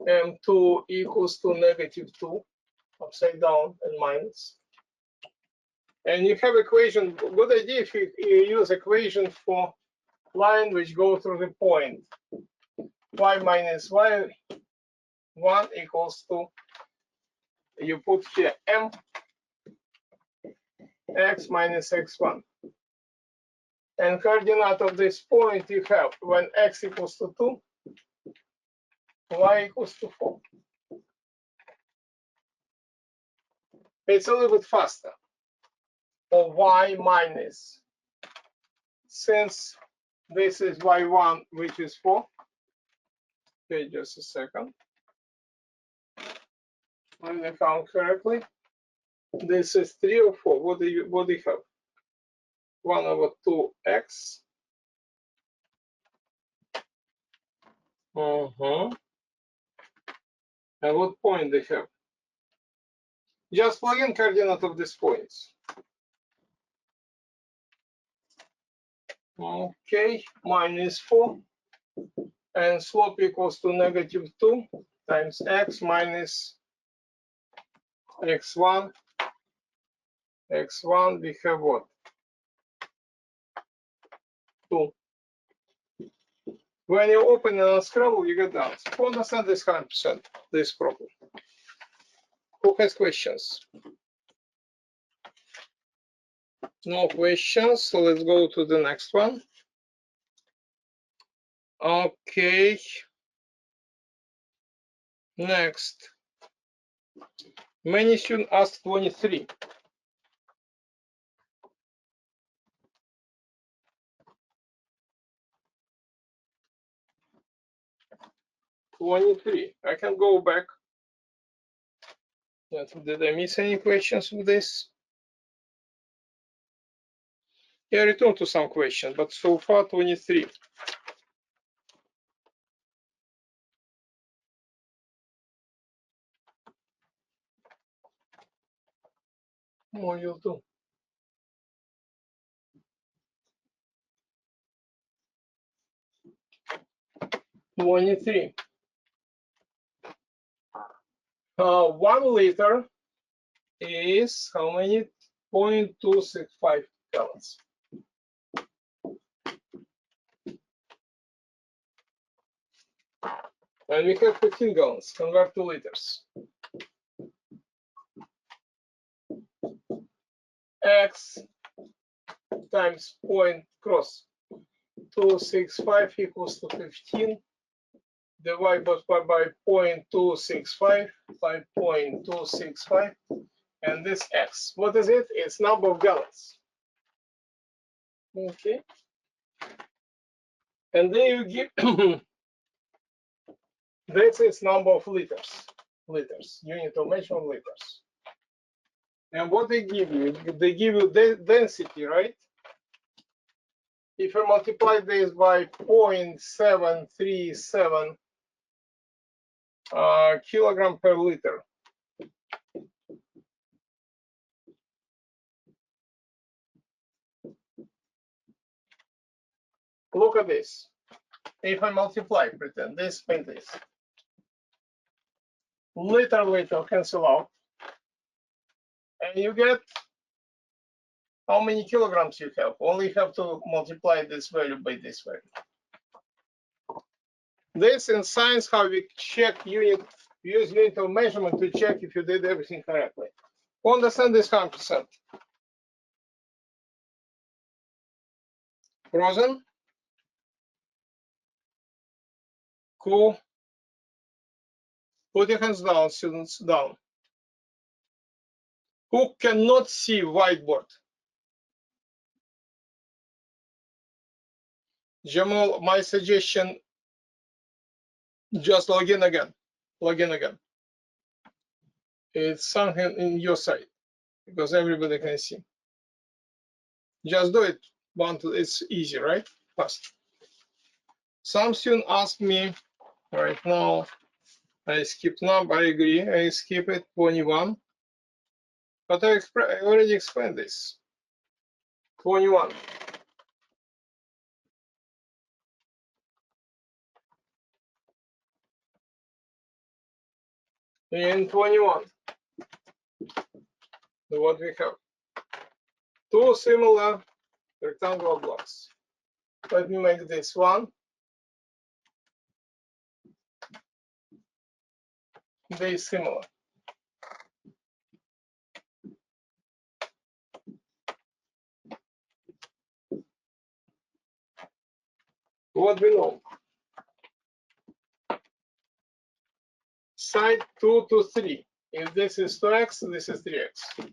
M2 equals to -2, upside down and minus. And you have equation. Good idea if you use equation for line which go through the point. Y minus y1 equals to, you put here m x minus x1. And coordinate of this point you have when x equals to 2, y equals to 4. It's a little bit faster. Or y minus, since this is y1, which is 4. Okay, just a second. Let me count correctly. This is 3 or 4. What do you have? 1 over 2x. And what point they have? Just plug in coordinate of these points. Okay, minus 4. And slope equals to -2 times x minus x1. X1, we have what? 2. When you open and unscramble, you get down. Who understand this 100%, this problem? Who has questions? No questions, so let's go to the next one. Okay. Next. Many students asked 23. I can go back. Did I miss any questions with this? Yeah, return to some questions, but so far 23. Module 2. (23) 1 liter is how many? 0.265 gallons. And we have 15 gallons. Convert to liters. X times point cross 265 equals to 15. Divide by 0.265 by 0.265, and this x. What is it? It's number of gallons. Okay. And then you give this is number of liters. Unit of measurement liters. And what they give you? They give you the density, right? If you multiply this by 0.737 kilogram per liter. Look at this. If I multiply, pretend this and this. Liter cancel out. And you get how many kilograms you have. Only have to multiply this value by this value. This in science how we check use unit of measurement to check if you did everything correctly. Understand this 100%. Frozen. Cool. Put your hands down, students, down. Who cannot see whiteboard? Jamal, my suggestion, just log in again. Log in again. It's something in your side because everybody can see. Just do it. It's easy, right? Fast. Some student ask me right now, I skip number, I agree, I skip it, 21. But I already explained this. 21. In 21, what we have? Two similar rectangular blocks. Let me make this one. They similar. What we know? Side 2 to 3. If this is 2x, this is 3x.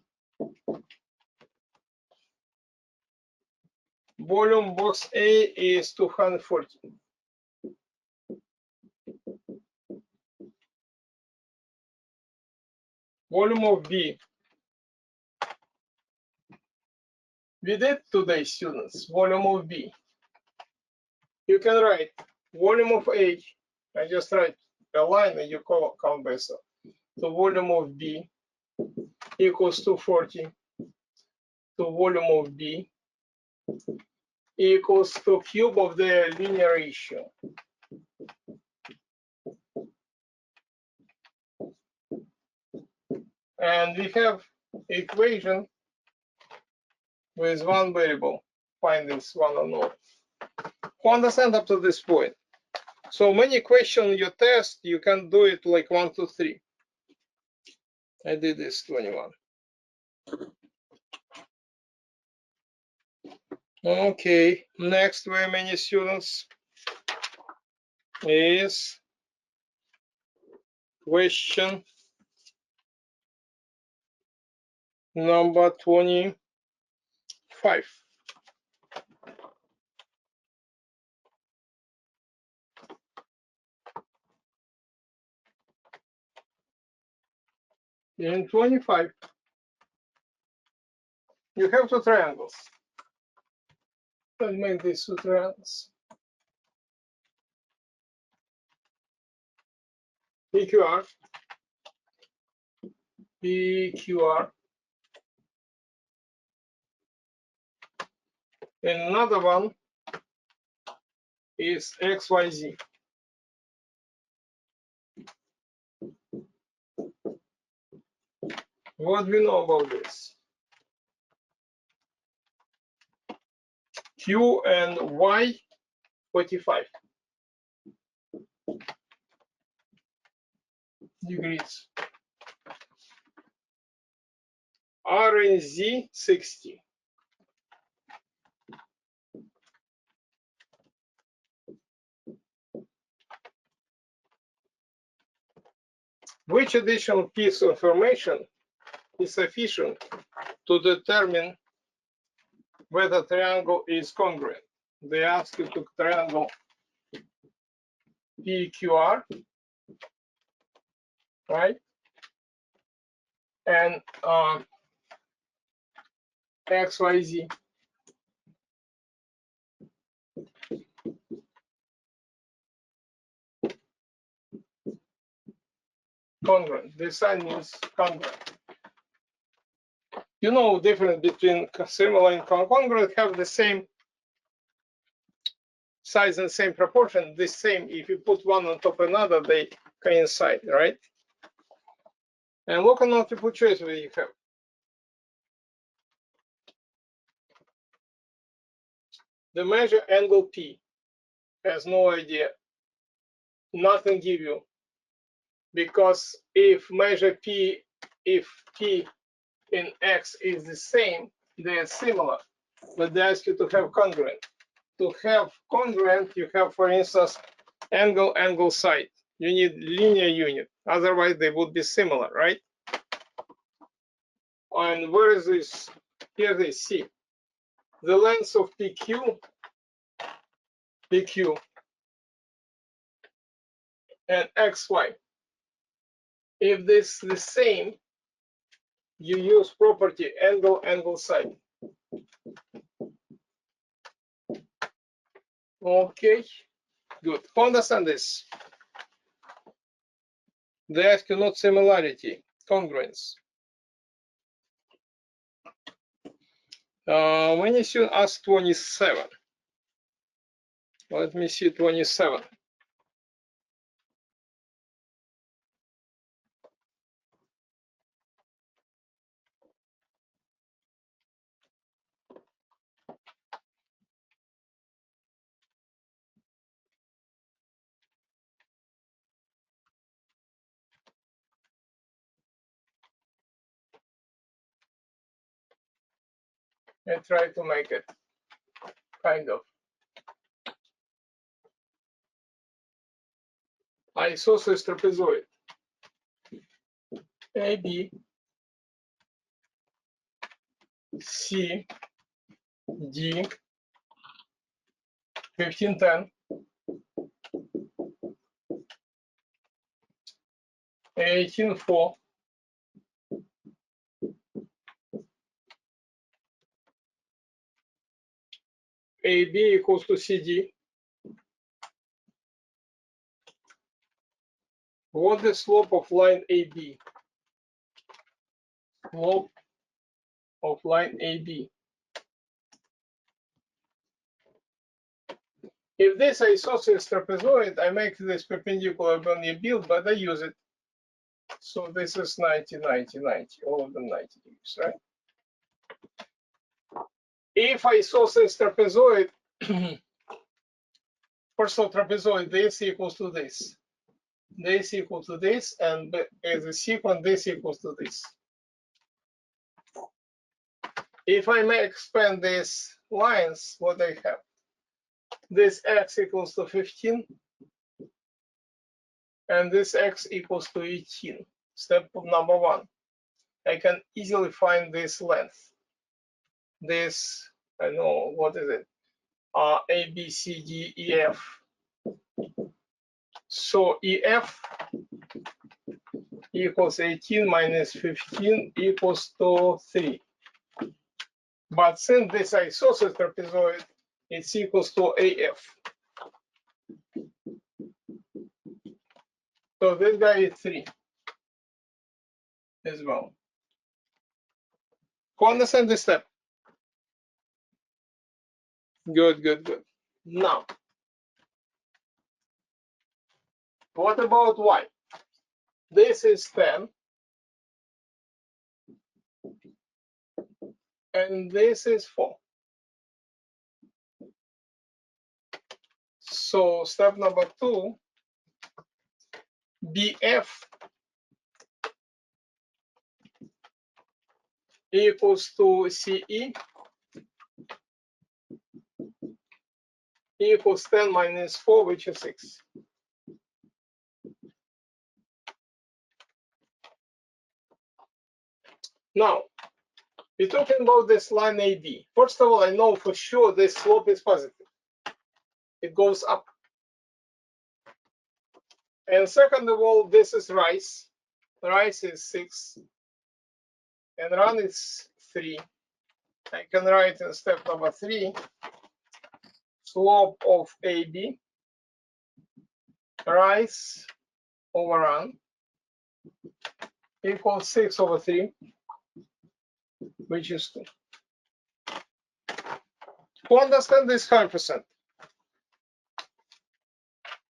Volume box A is 240. Volume of B. We did today, students, volume of B. You can write volume of A. I just write a line and you count by yourself. The volume of B equals 240 to volume of B equals to cube of the linear ratio. And we have equation with one variable. Find this one unknown. Who understand up to this point? So many questions you test, you can do it like 1, 2, 3. I did this 21. Okay, next very many students is question number 25. In 25, you have two triangles. Let's make these two triangles. PQR, PQR, and another one is XYZ. What we know about this? Q and Y 45 degrees. R and Z 60. Which additional piece of information is sufficient to determine whether triangle is congruent? They ask you to triangle PQR, right? And XYZ. Congruent. This sign means congruent. You know, difference between similar and congruent have the same size and same proportion. The same, if you put one on top of another, they coincide, right? And look at multiple choice where you have. The measure angle P has no idea. Nothing give you. Because if measure P, if P in X is the same, they are similar. But they ask you to have congruent. to have congruent, you have, for instance, angle, side. You need linear unit. Otherwise, they would be similar, right? And where is this? Here they see. The length of PQ and XY. If this is the same, you use property angle, side. Okay, good. Understand this. They ask you not similarity, congruence. When you should ask 27. Let me see 27. I try to make it kind of isosceles trapezoid. AB, C, D, 1510, 18.4, AB equals to CD. What is the slope of line AB? Slope of line AB. If this isosceles trapezoid, I make this perpendicular when you build, but I use it. So this is 90, 90, 90, all of them 90 degrees, right? If isosceles trapezoid, first of all, trapezoid, this equals to this. This equals to this, and as a sequence, this equals to this. If I may expand these lines, what I have? This x equals to 15, and this x equals to 18. Step number 1. I can easily find this length. This, I know, what is it? A, B, C, D, E, F. So EF equals 18 minus 15 equals to 3. But since this isosceles trapezoid, it's equals to AF. So this guy is 3 as well. Who understand this step? Good, good, good. Now, what about Y? This is 10. And this is 4. So step number 2, BF equals to CE equals 10 minus 4, which is 6. Now, we're talking about this line AB. First of all, I know for sure this slope is positive. It goes up. And second of all, this is rise. Rise is 6. And run is 3. I can write in step number 3, slope of AB, rise over run, equals 6 over 3, which is 2. Who understand this 100%?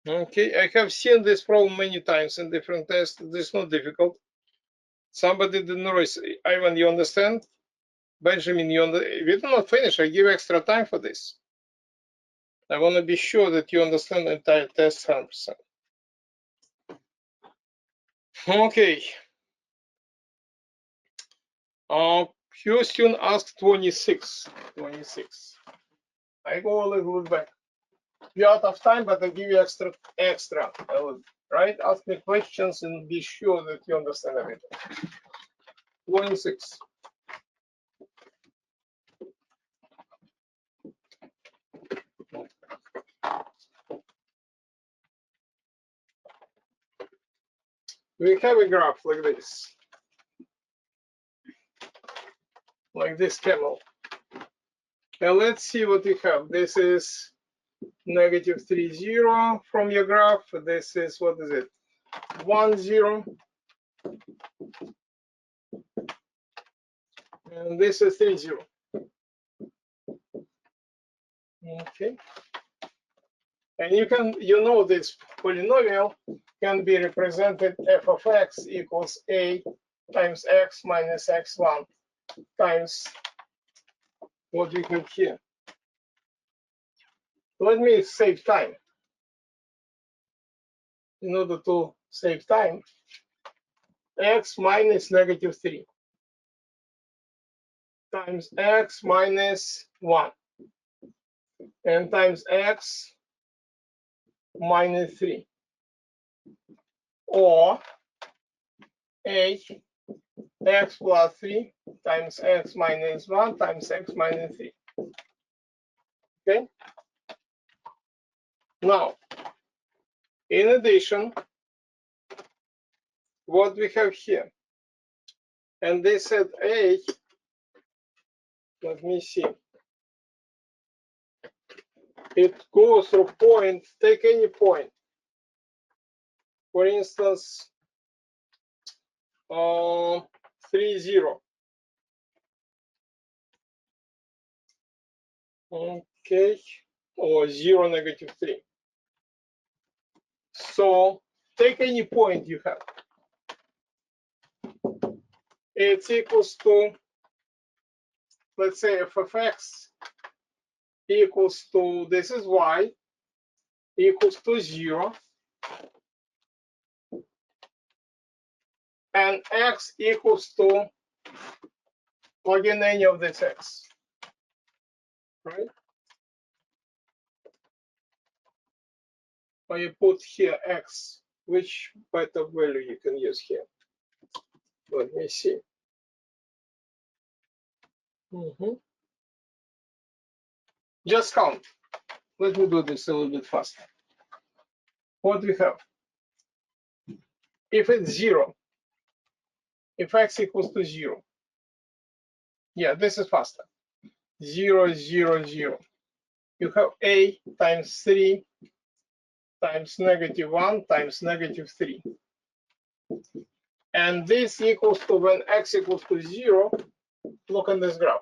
Okay, I have seen this problem many times in different tests. This is not difficult. Somebody didn't raise. Ivan, you understand? Benjamin, you understand? We did not finish. I give extra time for this. I want to be sure that you understand the entire test 100%. Okay. Question asked 26. I go a little bit back. You're out of time, but I give you extra, right? Ask me questions and be sure that you understand everything. 26. We have a graph like this camel. And let's see what we have. This is negative 3, 0 from your graph. This is, what is it? 1, 0. And this is 3, 0. Okay. And you know this polynomial can be represented f of x equals a times x minus x1 times what we have here. Let me save time. In order to save time, x minus negative 3 times x minus 1 and times x minus 3, or a x plus 3 times x minus 1 times x minus 3. Okay? Now, in addition, what we have here, and they said a, let me see, it goes through point, take any point. For instance, 3, 0. Okay, or 0, negative 3. So take any point you have. It's equals to, let's say, f of x equals to, this is y, equals to 0, and x equals to, plug in any of this x, right? Or you put here x, which better value you can use here? Let me see. Just count. Let me do this a little bit faster. What we have? If it's 0, if x equals to 0, yeah, this is faster. 0, 0, 0. You have a times 3 times negative 1 times negative 3. And this equals to, when x equals to 0, look on this graph.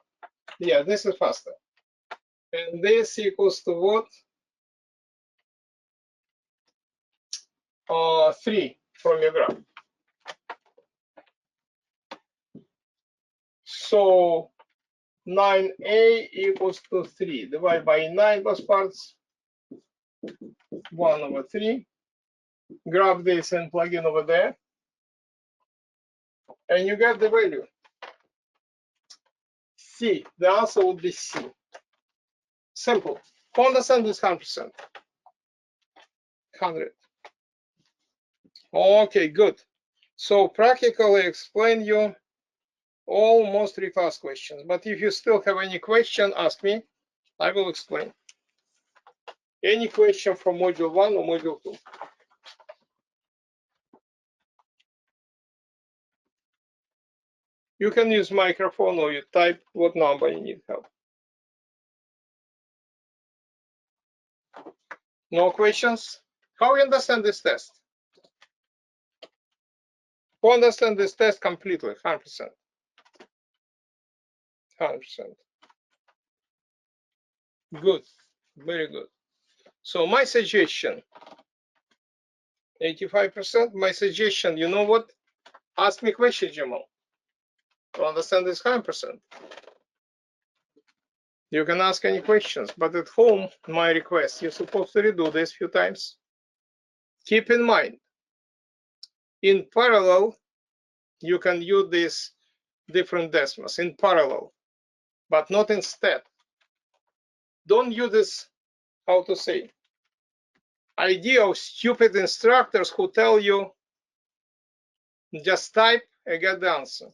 Yeah, this is faster. And this equals to what? 3 from your graph. So 9a equals to 3. Divide by 9 plus parts. 1 over 3. Grab this and plug in over there. And you get the value. C. The answer would be C. Simple. Understand this 100%. 100. Okay, good. So practically explain you almost 3 fast questions. But if you still have any question, ask me. I will explain. Any question from module 1 or module 2? You can use microphone or you type what number you need help. No questions? How you understand this test? Who understand this test completely? 100%. 100%. Good. Very good. So my suggestion, 85%, my suggestion, you know what? Ask me questions, Jamal. To understand this 100%. You can ask any questions, but at home, my request, you're supposed to redo this a few times. Keep in mind, in parallel, you can use these different decimals in parallel, but not instead. don't use this, how to say, idea of stupid instructors who tell you just type and get the answer.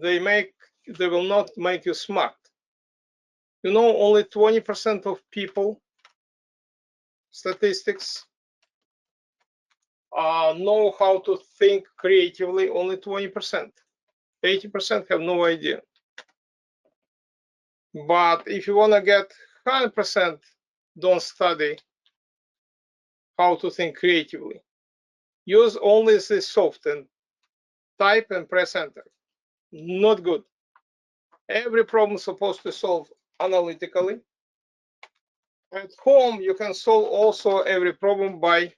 They will not make you smart. You know, only 20% of people, statistics, know how to think creatively. Only 20%. 80% have no idea. But if you want to get 100%, don't study how to think creatively. Use only this soft and type and press enter. Not good. Every problem is supposed to solve analytically. At home, you can solve also every problem by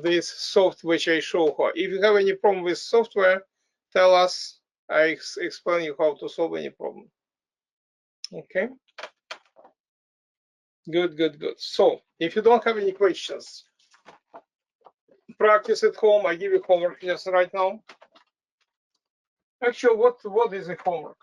this software which I show here. If you have any problem with software, tell us. I explain you how to solve any problem. Okay. Good, good, good. So if you don't have any questions, practice at home. I give you homework just right now. Actually, what is the homework?